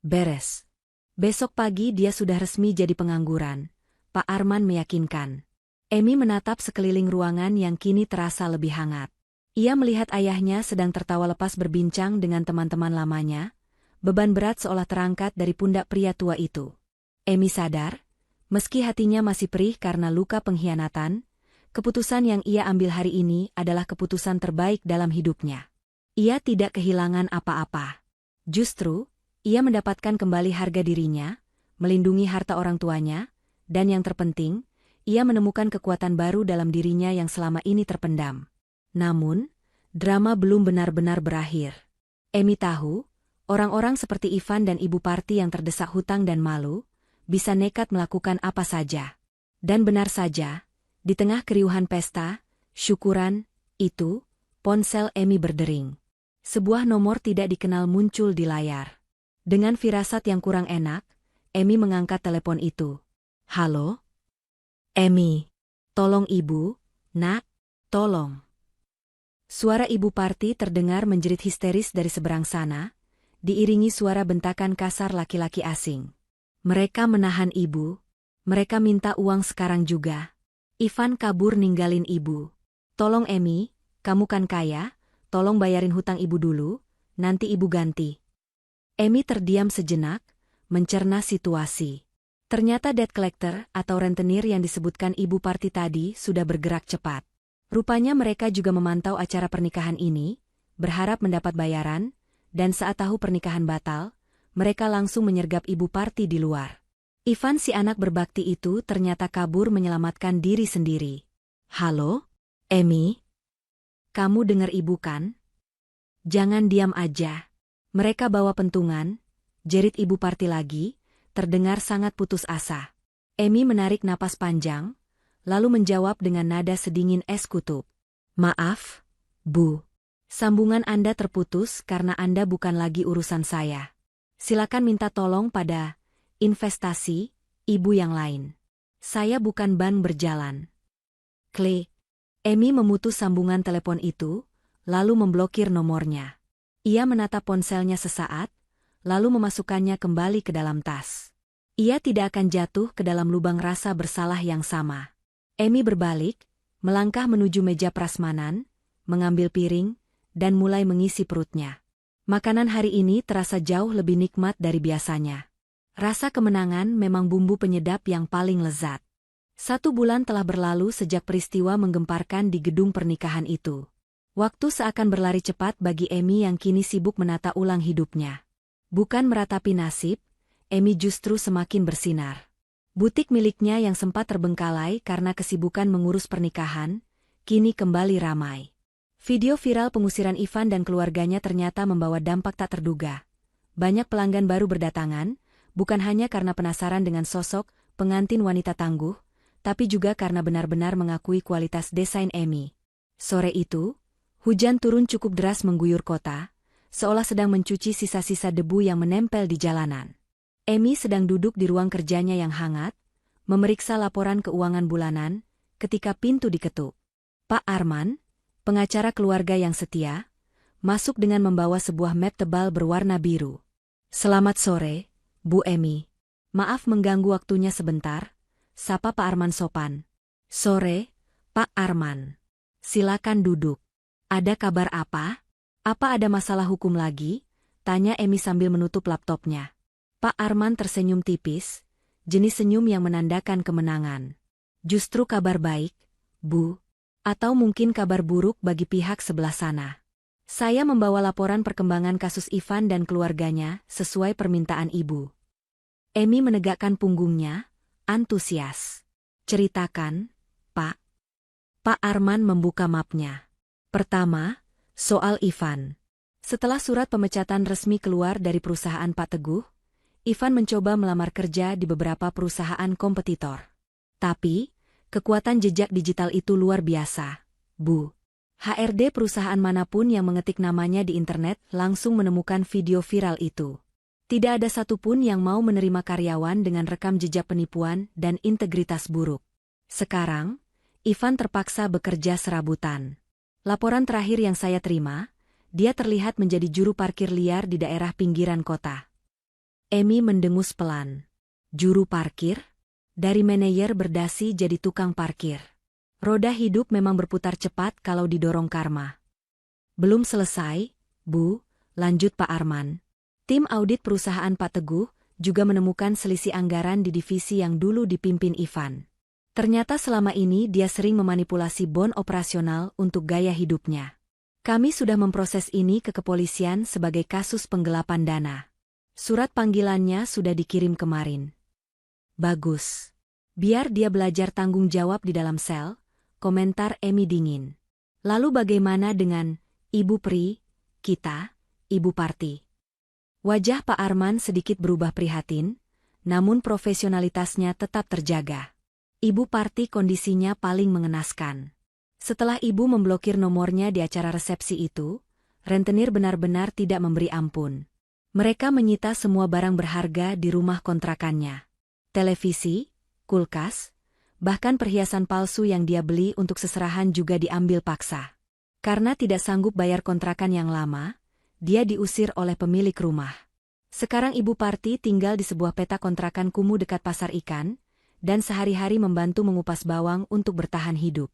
Beres. Besok pagi dia sudah resmi jadi pengangguran, Pak Arman meyakinkan. Emmy menatap sekeliling ruangan yang kini terasa lebih hangat. Ia melihat ayahnya sedang tertawa lepas berbincang dengan teman-teman lamanya, beban berat seolah terangkat dari pundak pria tua itu. Emmy sadar, meski hatinya masih perih karena luka pengkhianatan, keputusan yang ia ambil hari ini adalah keputusan terbaik dalam hidupnya. Ia tidak kehilangan apa-apa. Justru, ia mendapatkan kembali harga dirinya, melindungi harta orang tuanya, dan yang terpenting, ia menemukan kekuatan baru dalam dirinya yang selama ini terpendam. Namun, drama belum benar-benar berakhir. Emmy tahu, orang-orang seperti Ivan dan Ibu Parti yang terdesak hutang dan malu, bisa nekat melakukan apa saja. Dan benar saja, di tengah keriuhan pesta, syukuran, itu, ponsel Emmy berdering. Sebuah nomor tidak dikenal muncul di layar. Dengan firasat yang kurang enak, Emmy mengangkat telepon itu. Halo? Emmy. Tolong ibu, nak, tolong. Suara Ibu Parti terdengar menjerit histeris dari seberang sana, diiringi suara bentakan kasar laki-laki asing. Mereka menahan ibu. Mereka minta uang sekarang juga. Ivan kabur ninggalin ibu. Tolong Emmy, kamu kan kaya, tolong bayarin hutang ibu dulu, nanti ibu ganti. Emmy terdiam sejenak, mencerna situasi. Ternyata debt collector atau rentenir yang disebutkan Ibu Parti tadi sudah bergerak cepat. Rupanya mereka juga memantau acara pernikahan ini, berharap mendapat bayaran, dan saat tahu pernikahan batal, mereka langsung menyergap Ibu Parti di luar. Ivan si anak berbakti itu ternyata kabur menyelamatkan diri sendiri. Halo, Emmy? Kamu dengar ibu kan? Jangan diam aja. Mereka bawa pentungan, jerit Ibu Parti lagi, terdengar sangat putus asa. Emmy menarik napas panjang, lalu menjawab dengan nada sedingin es kutub. Maaf, Bu. Sambungan Anda terputus karena Anda bukan lagi urusan saya. Silakan minta tolong pada investasi ibu yang lain. Saya bukan ban berjalan. Klik. Emmy memutus sambungan telepon itu, lalu memblokir nomornya. Ia menatap ponselnya sesaat, lalu memasukkannya kembali ke dalam tas. Ia tidak akan jatuh ke dalam lubang rasa bersalah yang sama. Emmy berbalik, melangkah menuju meja prasmanan, mengambil piring, dan mulai mengisi perutnya. Makanan hari ini terasa jauh lebih nikmat dari biasanya. Rasa kemenangan memang bumbu penyedap yang paling lezat. 1 bulan telah berlalu sejak peristiwa menggemparkan di gedung pernikahan itu. Waktu seakan berlari cepat bagi Emmy yang kini sibuk menata ulang hidupnya. Bukan meratapi nasib, Emmy justru semakin bersinar. Butik miliknya yang sempat terbengkalai karena kesibukan mengurus pernikahan, kini kembali ramai. Video viral pengusiran Ivan dan keluarganya ternyata membawa dampak tak terduga. Banyak pelanggan baru berdatangan, bukan hanya karena penasaran dengan sosok pengantin wanita tangguh, tapi juga karena benar-benar mengakui kualitas desain Emi. Sore itu, hujan turun cukup deras mengguyur kota, seolah sedang mencuci sisa-sisa debu yang menempel di jalanan. Emi sedang duduk di ruang kerjanya yang hangat, memeriksa laporan keuangan bulanan, ketika pintu diketuk. Pak Arman, pengacara keluarga yang setia, masuk dengan membawa sebuah map tebal berwarna biru. "Selamat sore, Bu Emi. Maaf mengganggu waktunya sebentar," sapa Pak Arman sopan. "Sore, Pak Arman. Silakan duduk. Ada kabar apa? Apa ada masalah hukum lagi?" tanya Emi sambil menutup laptopnya. Pak Arman tersenyum tipis, jenis senyum yang menandakan kemenangan. "Justru kabar baik, Bu. Atau mungkin kabar buruk bagi pihak sebelah sana. Saya membawa laporan perkembangan kasus Ivan dan keluarganya sesuai permintaan Ibu." Emi menegakkan punggungnya, antusias. "Ceritakan, Pak." Pak Arman membuka mapnya. Pertama, soal Ivan. Setelah surat pemecatan resmi keluar dari perusahaan Pak Teguh, Ivan mencoba melamar kerja di beberapa perusahaan kompetitor. Tapi, kekuatan jejak digital itu luar biasa, Bu. HRD perusahaan manapun yang mengetik namanya di internet langsung menemukan video viral itu. Tidak ada satupun yang mau menerima karyawan dengan rekam jejak penipuan dan integritas buruk. Sekarang, Ivan terpaksa bekerja serabutan. Laporan terakhir yang saya terima, dia terlihat menjadi juru parkir liar di daerah pinggiran kota. Emi mendengus pelan. Juru parkir? Dari manajer berdasi jadi tukang parkir. Roda hidup memang berputar cepat kalau didorong karma. "Belum selesai, Bu," lanjut Pak Arman. "Tim audit perusahaan Pak Teguh juga menemukan selisih anggaran di divisi yang dulu dipimpin Ivan. Ternyata selama ini dia sering memanipulasi bon operasional untuk gaya hidupnya. Kami sudah memproses ini ke kepolisian sebagai kasus penggelapan dana. Surat panggilannya sudah dikirim kemarin." "Bagus. Biar dia belajar tanggung jawab di dalam sel," komentar Emi dingin. "Lalu bagaimana dengan Ibu Pri, kita, Ibu Parti?" Wajah Pak Arman sedikit berubah prihatin, namun profesionalitasnya tetap terjaga. "Ibu Parti kondisinya paling mengenaskan. Setelah Ibu memblokir nomornya di acara resepsi itu, rentenir benar-benar tidak memberi ampun. Mereka menyita semua barang berharga di rumah kontrakannya. Televisi, kulkas, bahkan perhiasan palsu yang dia beli untuk seserahan juga diambil paksa. Karena tidak sanggup bayar kontrakan yang lama, dia diusir oleh pemilik rumah. Sekarang Ibu Parti tinggal di sebuah petak kontrakan kumuh dekat pasar ikan, dan sehari-hari membantu mengupas bawang untuk bertahan hidup."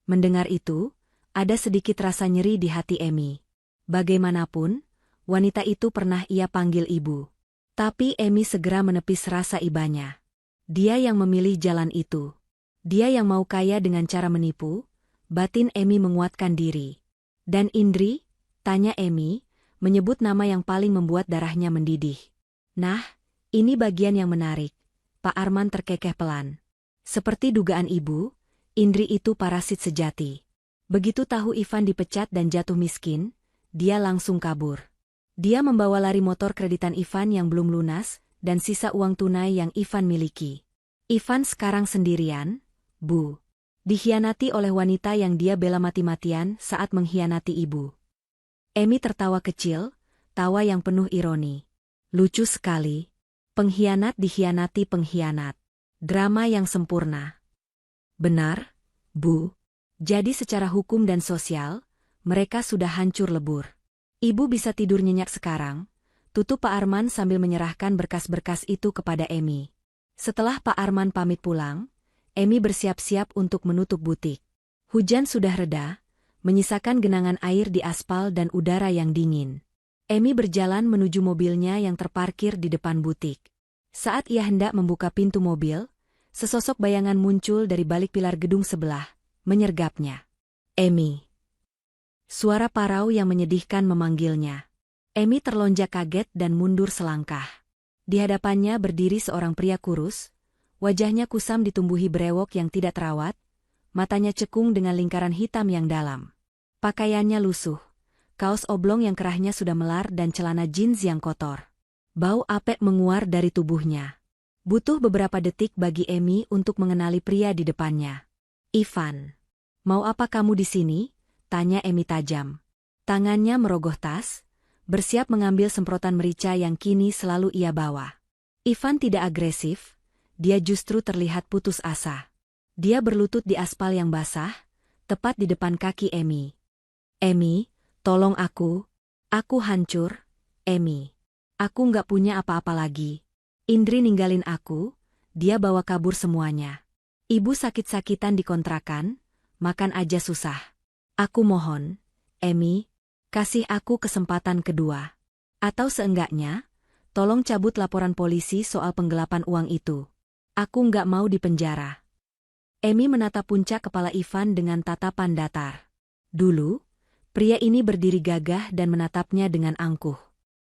Mendengar itu, ada sedikit rasa nyeri di hati Emi. Bagaimanapun, wanita itu pernah ia panggil ibu. Tapi Emi segera menepis rasa ibanya. Dia yang memilih jalan itu. Dia yang mau kaya dengan cara menipu. Batin Emi menguatkan diri. "Dan Indri?" tanya Emi, menyebut nama yang paling membuat darahnya mendidih. "Nah, ini bagian yang menarik." Pak Arman terkekeh pelan. Seperti dugaan ibu, Indri itu parasit sejati. Begitu tahu Ivan dipecat dan jatuh miskin, dia langsung kabur. Dia membawa lari motor kreditan Ivan yang belum lunas, dan sisa uang tunai yang Ivan miliki. Ivan sekarang sendirian, Bu. Dikhianati oleh wanita yang dia bela mati-matian saat mengkhianati ibu. Emi tertawa kecil, tawa yang penuh ironi. "Lucu sekali. Pengkhianat dikhianati pengkhianat. Drama yang sempurna." "Benar, Bu. Jadi secara hukum dan sosial, mereka sudah hancur lebur. Ibu bisa tidur nyenyak sekarang," tutup Pak Arman sambil menyerahkan berkas-berkas itu kepada Emi. Setelah Pak Arman pamit pulang, Emi bersiap-siap untuk menutup butik. Hujan sudah reda, menyisakan genangan air di aspal dan udara yang dingin. Emi berjalan menuju mobilnya yang terparkir di depan butik. Saat ia hendak membuka pintu mobil, sesosok bayangan muncul dari balik pilar gedung sebelah, menyergapnya. "Emi." Suara parau yang menyedihkan memanggilnya. Emi terlonjak kaget dan mundur selangkah. Di hadapannya berdiri seorang pria kurus, wajahnya kusam ditumbuhi brewok yang tidak terawat, matanya cekung dengan lingkaran hitam yang dalam. Pakaiannya lusuh, kaos oblong yang kerahnya sudah melar dan celana jeans yang kotor. Bau apek menguar dari tubuhnya. Butuh beberapa detik bagi Amy untuk mengenali pria di depannya. Ivan. Mau apa kamu di sini? Tanya Amy tajam. Tangannya merogoh tas, bersiap mengambil semprotan merica yang kini selalu ia bawa. Ivan tidak agresif, dia justru terlihat putus asa. Dia berlutut di aspal yang basah, tepat di depan kaki Amy. Amy, tolong aku. Aku hancur, Amy. Aku nggak punya apa-apa lagi. Indri ninggalin aku, dia bawa kabur semuanya. Ibu sakit-sakitan di kontrakan, makan aja susah. Aku mohon, Amy, kasih aku kesempatan kedua. Atau seenggaknya, tolong cabut laporan polisi soal penggelapan uang itu. Aku nggak mau dipenjara. Amy menatap puncak kepala Ivan dengan tatapan datar. Dulu, pria ini berdiri gagah dan menatapnya dengan angkuh.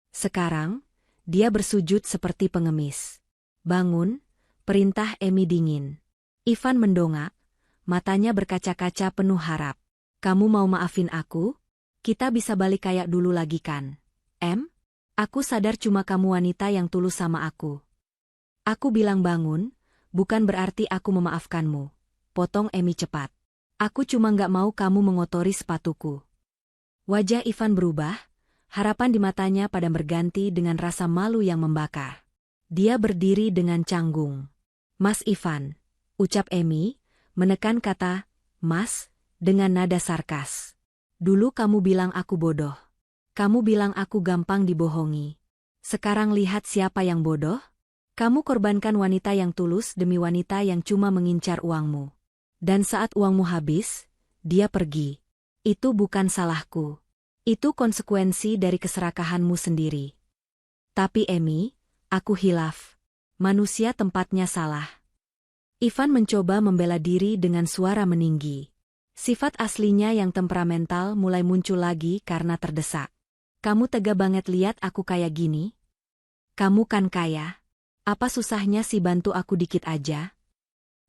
Sekarang, dia bersujud seperti pengemis. Bangun, perintah Amy dingin. Ivan mendongak, matanya berkaca-kaca penuh harap. Kamu mau maafin aku? Kita bisa balik kayak dulu lagi kan? Aku sadar cuma kamu wanita yang tulus sama aku. Aku bilang bangun, bukan berarti aku memaafkanmu. Potong Amy cepat. Aku cuma nggak mau kamu mengotori sepatuku. Wajah Ivan berubah, harapan di matanya padam berganti dengan rasa malu yang membakar. Dia berdiri dengan canggung. Mas Ivan, ucap Amy, menekan kata, Mas, dengan nada sarkas. Dulu kamu bilang aku bodoh. Kamu bilang aku gampang dibohongi. Sekarang lihat siapa yang bodoh? Kamu korbankan wanita yang tulus demi wanita yang cuma mengincar uangmu. Dan saat uangmu habis, dia pergi. Itu bukan salahku. Itu konsekuensi dari keserakahanmu sendiri. Tapi Amy, aku hilaf. Manusia tempatnya salah. Ivan mencoba membela diri dengan suara meninggi. Sifat aslinya yang temperamental mulai muncul lagi karena terdesak. Kamu tega banget lihat aku kayak gini? Kamu kan kaya. Apa susahnya sih bantu aku dikit aja?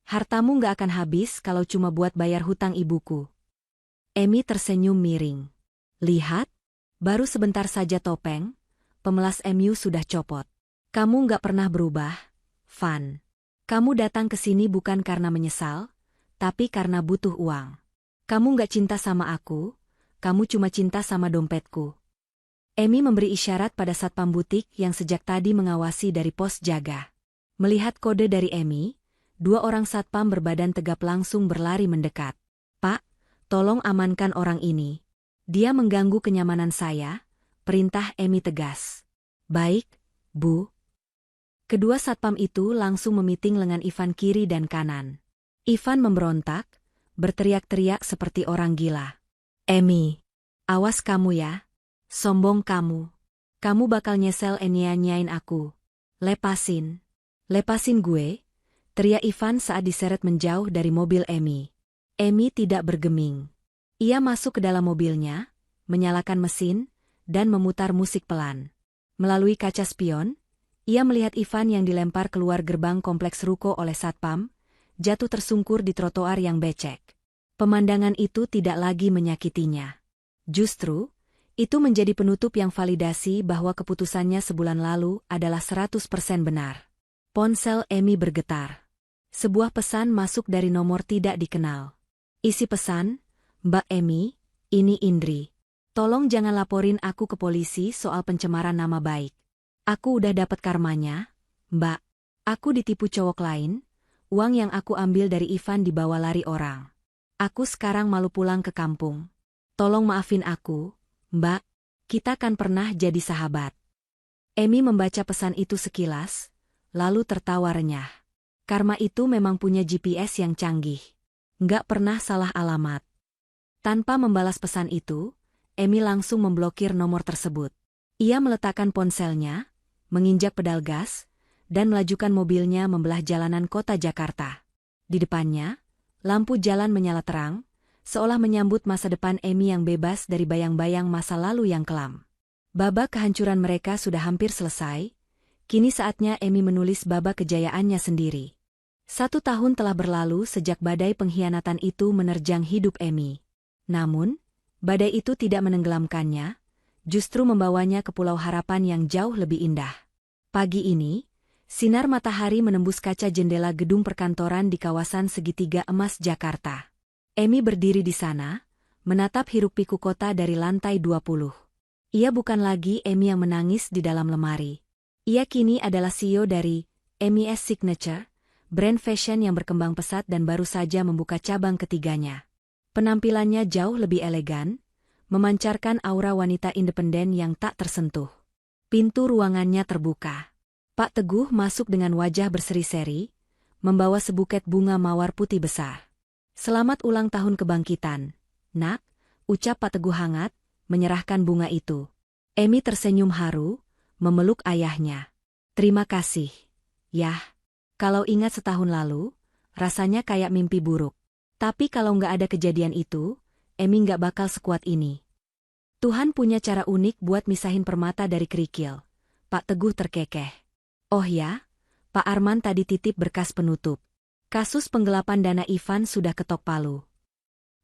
Hartamu nggak akan habis kalau cuma buat bayar hutang ibuku. Amy tersenyum miring. Lihat, baru sebentar saja topeng, pemelas MU sudah copot. Kamu nggak pernah berubah, Van. Kamu datang ke sini bukan karena menyesal, tapi karena butuh uang. Kamu nggak cinta sama aku, kamu cuma cinta sama dompetku. Amy memberi isyarat pada satpam butik yang sejak tadi mengawasi dari pos jaga. Melihat kode dari Amy, dua orang satpam berbadan tegap langsung berlari mendekat. Pak, tolong amankan orang ini. Dia mengganggu kenyamanan saya, perintah Amy tegas. Baik, Bu. Kedua satpam itu langsung memiting lengan Ivan kiri dan kanan. Ivan memberontak, berteriak-teriak seperti orang gila. Amy, awas kamu ya. Sombong kamu. Kamu bakal nyesel nyanyain aku. Lepasin. Lepasin gue. Teriak Ivan saat diseret menjauh dari mobil Amy. Amy tidak bergeming. Ia masuk ke dalam mobilnya, menyalakan mesin, dan memutar musik pelan. Melalui kaca spion, ia melihat Ivan yang dilempar keluar gerbang kompleks ruko oleh satpam, jatuh tersungkur di trotoar yang becek. Pemandangan itu tidak lagi menyakitinya. Justru, itu menjadi penutup yang validasi bahwa keputusannya sebulan lalu adalah 100% benar. Ponsel Amy bergetar. Sebuah pesan masuk dari nomor tidak dikenal. Isi pesan, Mbak Amy, ini Indri. Tolong jangan laporin aku ke polisi soal pencemaran nama baik. Aku udah dapat karmanya, Mbak. Aku ditipu cowok lain, uang yang aku ambil dari Ivan dibawa lari orang. Aku sekarang malu pulang ke kampung. Tolong maafin aku, Mbak. Kita kan pernah jadi sahabat. Amy membaca pesan itu sekilas, lalu tertawa renyah. Karma itu memang punya GPS yang canggih. Nggak pernah salah alamat. Tanpa membalas pesan itu, Amy langsung memblokir nomor tersebut. Ia meletakkan ponselnya, menginjak pedal gas, dan melajukan mobilnya membelah jalanan kota Jakarta. Di depannya, lampu jalan menyala terang, seolah menyambut masa depan Amy yang bebas dari bayang-bayang masa lalu yang kelam. Babak kehancuran mereka sudah hampir selesai, kini saatnya Amy menulis babak kejayaannya sendiri. 1 tahun telah berlalu sejak badai pengkhianatan itu menerjang hidup Amy. Namun, badai itu tidak menenggelamkannya, justru membawanya ke pulau harapan yang jauh lebih indah. Pagi ini, Sinar matahari menembus kaca jendela gedung perkantoran di kawasan Segitiga Emas Jakarta. Emi berdiri di sana, menatap hiruk-pikuk kota dari lantai 20. Ia bukan lagi Emi yang menangis di dalam lemari. Ia kini adalah CEO dari MES Signature, brand fashion yang berkembang pesat dan baru saja membuka cabang ketiganya. Penampilannya jauh lebih elegan, memancarkan aura wanita independen yang tak tersentuh. Pintu ruangannya terbuka. Pak Teguh masuk dengan wajah berseri-seri, membawa sebuket bunga mawar putih besar. "Selamat ulang tahun kebangkitan, Nak," ucap Pak Teguh hangat, menyerahkan bunga itu. Emi tersenyum haru, memeluk ayahnya. "Terima kasih, Yah. Kalau ingat setahun lalu, rasanya kayak mimpi buruk. Tapi kalau nggak ada kejadian itu, Emi nggak bakal sekuat ini." "Tuhan punya cara unik buat misahin permata dari kerikil," Pak Teguh terkekeh. "Oh ya, Pak Arman tadi titip berkas penutup. Kasus penggelapan dana Ivan sudah ketok palu."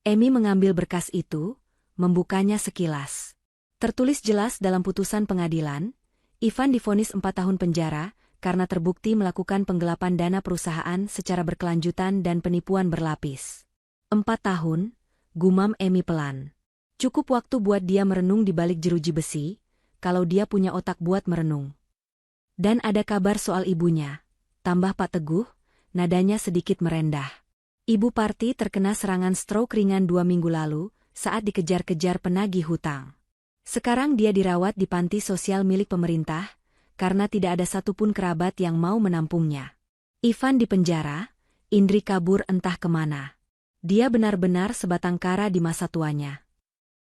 Emi mengambil berkas itu, membukanya sekilas. Tertulis jelas dalam putusan pengadilan, Ivan divonis 4 tahun penjara karena terbukti melakukan penggelapan dana perusahaan secara berkelanjutan dan penipuan berlapis. 4 tahun, gumam Emi pelan. Cukup waktu buat dia merenung di balik jeruji besi, kalau dia punya otak buat merenung. "Dan ada kabar soal ibunya," tambah Pak Teguh, nadanya sedikit merendah. "Ibu Parti terkena serangan stroke ringan 2 minggu lalu saat dikejar-kejar penagih hutang. Sekarang dia dirawat di panti sosial milik pemerintah, karena tidak ada satupun kerabat yang mau menampungnya. Ivan di penjara, Indri kabur entah kemana. Dia benar-benar sebatang kara di masa tuanya."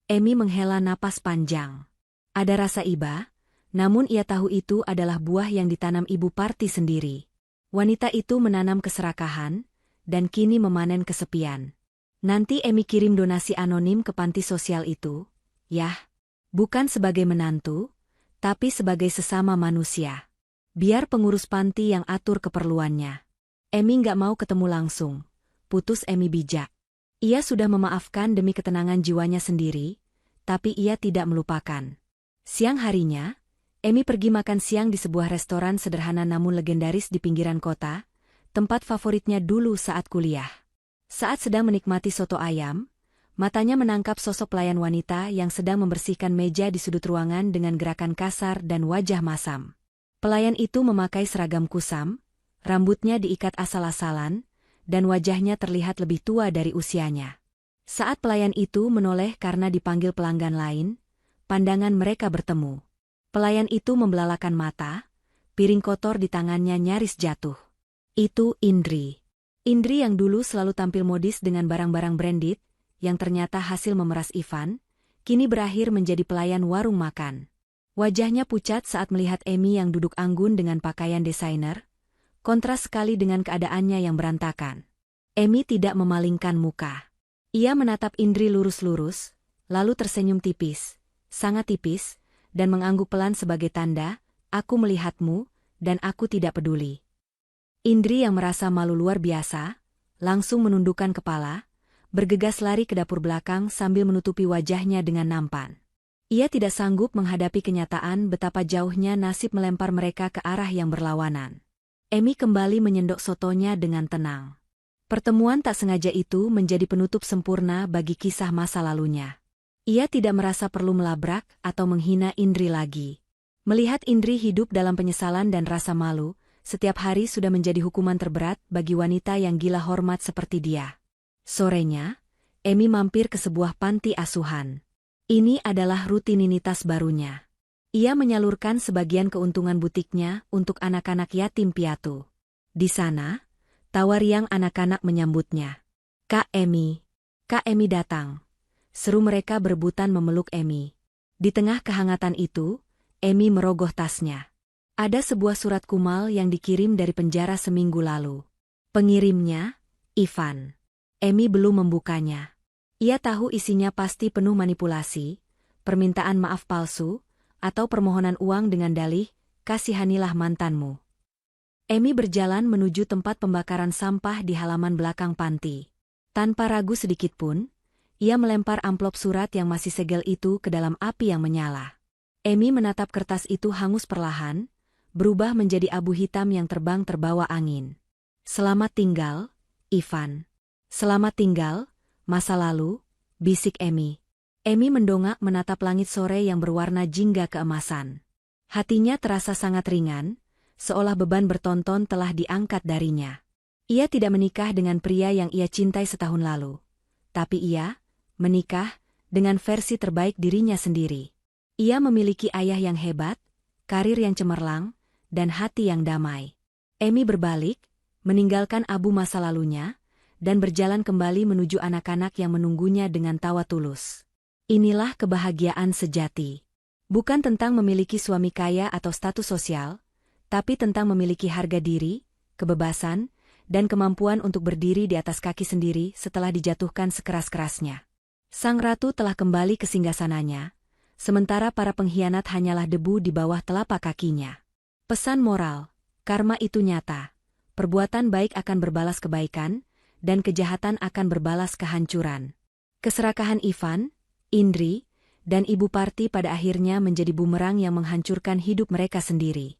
Emi menghela napas panjang. Ada rasa iba, namun ia tahu itu adalah buah yang ditanam ibu Parti sendiri. Wanita itu menanam keserakahan, dan kini memanen kesepian. "Nanti Emi kirim donasi anonim ke panti sosial itu, Yah. Bukan sebagai menantu, tapi sebagai sesama manusia. Biar pengurus panti yang atur keperluannya." Emi nggak mau ketemu langsung, putus Emi bijak. Ia sudah memaafkan demi ketenangan jiwanya sendiri, tapi ia tidak melupakan. Siang harinya, Emi pergi makan siang di sebuah restoran sederhana namun legendaris di pinggiran kota, tempat favoritnya dulu saat kuliah. Saat sedang menikmati soto ayam, matanya menangkap sosok pelayan wanita yang sedang membersihkan meja di sudut ruangan dengan gerakan kasar dan wajah masam. Pelayan itu memakai seragam kusam, rambutnya diikat asal-asalan, dan wajahnya terlihat lebih tua dari usianya. Saat pelayan itu menoleh karena dipanggil pelanggan lain, pandangan mereka bertemu. Pelayan itu membelalakan mata, piring kotor di tangannya nyaris jatuh. Itu Indri. Indri yang dulu selalu tampil modis dengan barang-barang branded, yang ternyata hasil memeras Ivan, kini berakhir menjadi pelayan warung makan. Wajahnya pucat saat melihat Emi yang duduk anggun dengan pakaian desainer, kontras sekali dengan keadaannya yang berantakan. Emi tidak memalingkan muka. Ia menatap Indri lurus-lurus, lalu tersenyum tipis, sangat tipis, dan mengangguk pelan sebagai tanda, "Aku melihatmu, dan aku tidak peduli." Indri yang merasa malu luar biasa, langsung menundukkan kepala, bergegas lari ke dapur belakang sambil menutupi wajahnya dengan nampan. Ia tidak sanggup menghadapi kenyataan betapa jauhnya nasib melempar mereka ke arah yang berlawanan. Emi kembali menyendok sotonya dengan tenang. Pertemuan tak sengaja itu menjadi penutup sempurna bagi kisah masa lalunya. Ia tidak merasa perlu melabrak atau menghina Indri lagi. Melihat Indri hidup dalam penyesalan dan rasa malu, setiap hari sudah menjadi hukuman terberat bagi wanita yang gila hormat seperti dia. Sorenya, Emi mampir ke sebuah panti asuhan. Ini adalah rutinitas barunya. Ia menyalurkan sebagian keuntungan butiknya untuk anak-anak yatim piatu. Di sana, tawa riang anak-anak menyambutnya. Kak Emi datang." Seru mereka berebutan memeluk Emi. Di tengah kehangatan itu, Emi merogoh tasnya. Ada sebuah surat kumal yang dikirim dari penjara seminggu lalu. Pengirimnya, Ivan. Emi belum membukanya. Ia tahu isinya pasti penuh manipulasi, permintaan maaf palsu, atau permohonan uang dengan dalih, "Kasihanilah mantanmu." Emi berjalan menuju tempat pembakaran sampah di halaman belakang panti. Tanpa ragu sedikitpun, ia melempar amplop surat yang masih segel itu ke dalam api yang menyala. Emi menatap kertas itu hangus perlahan, berubah menjadi abu hitam yang terbang terbawa angin. Selamat tinggal, Ivan. Selamat tinggal, masa lalu, bisik Emi. Emi mendongak menatap langit sore yang berwarna jingga keemasan. Hatinya terasa sangat ringan, seolah beban bertonton telah diangkat darinya. Ia tidak menikah dengan pria yang ia cintai setahun lalu. Tapi ia menikah dengan versi terbaik dirinya sendiri. Ia memiliki ayah yang hebat, karir yang cemerlang, dan hati yang damai. Emi berbalik, meninggalkan abu masa lalunya, dan berjalan kembali menuju anak-anak yang menunggunya dengan tawa tulus. Inilah kebahagiaan sejati. Bukan tentang memiliki suami kaya atau status sosial, tapi tentang memiliki harga diri, kebebasan, dan kemampuan untuk berdiri di atas kaki sendiri setelah dijatuhkan sekeras-kerasnya. Sang ratu telah kembali ke singgasananya, sementara para pengkhianat hanyalah debu di bawah telapak kakinya. Pesan moral, karma itu nyata. Perbuatan baik akan berbalas kebaikan, dan kejahatan akan berbalas kehancuran. Keserakahan Ivan, Indri, dan Ibu Parti pada akhirnya menjadi bumerang yang menghancurkan hidup mereka sendiri.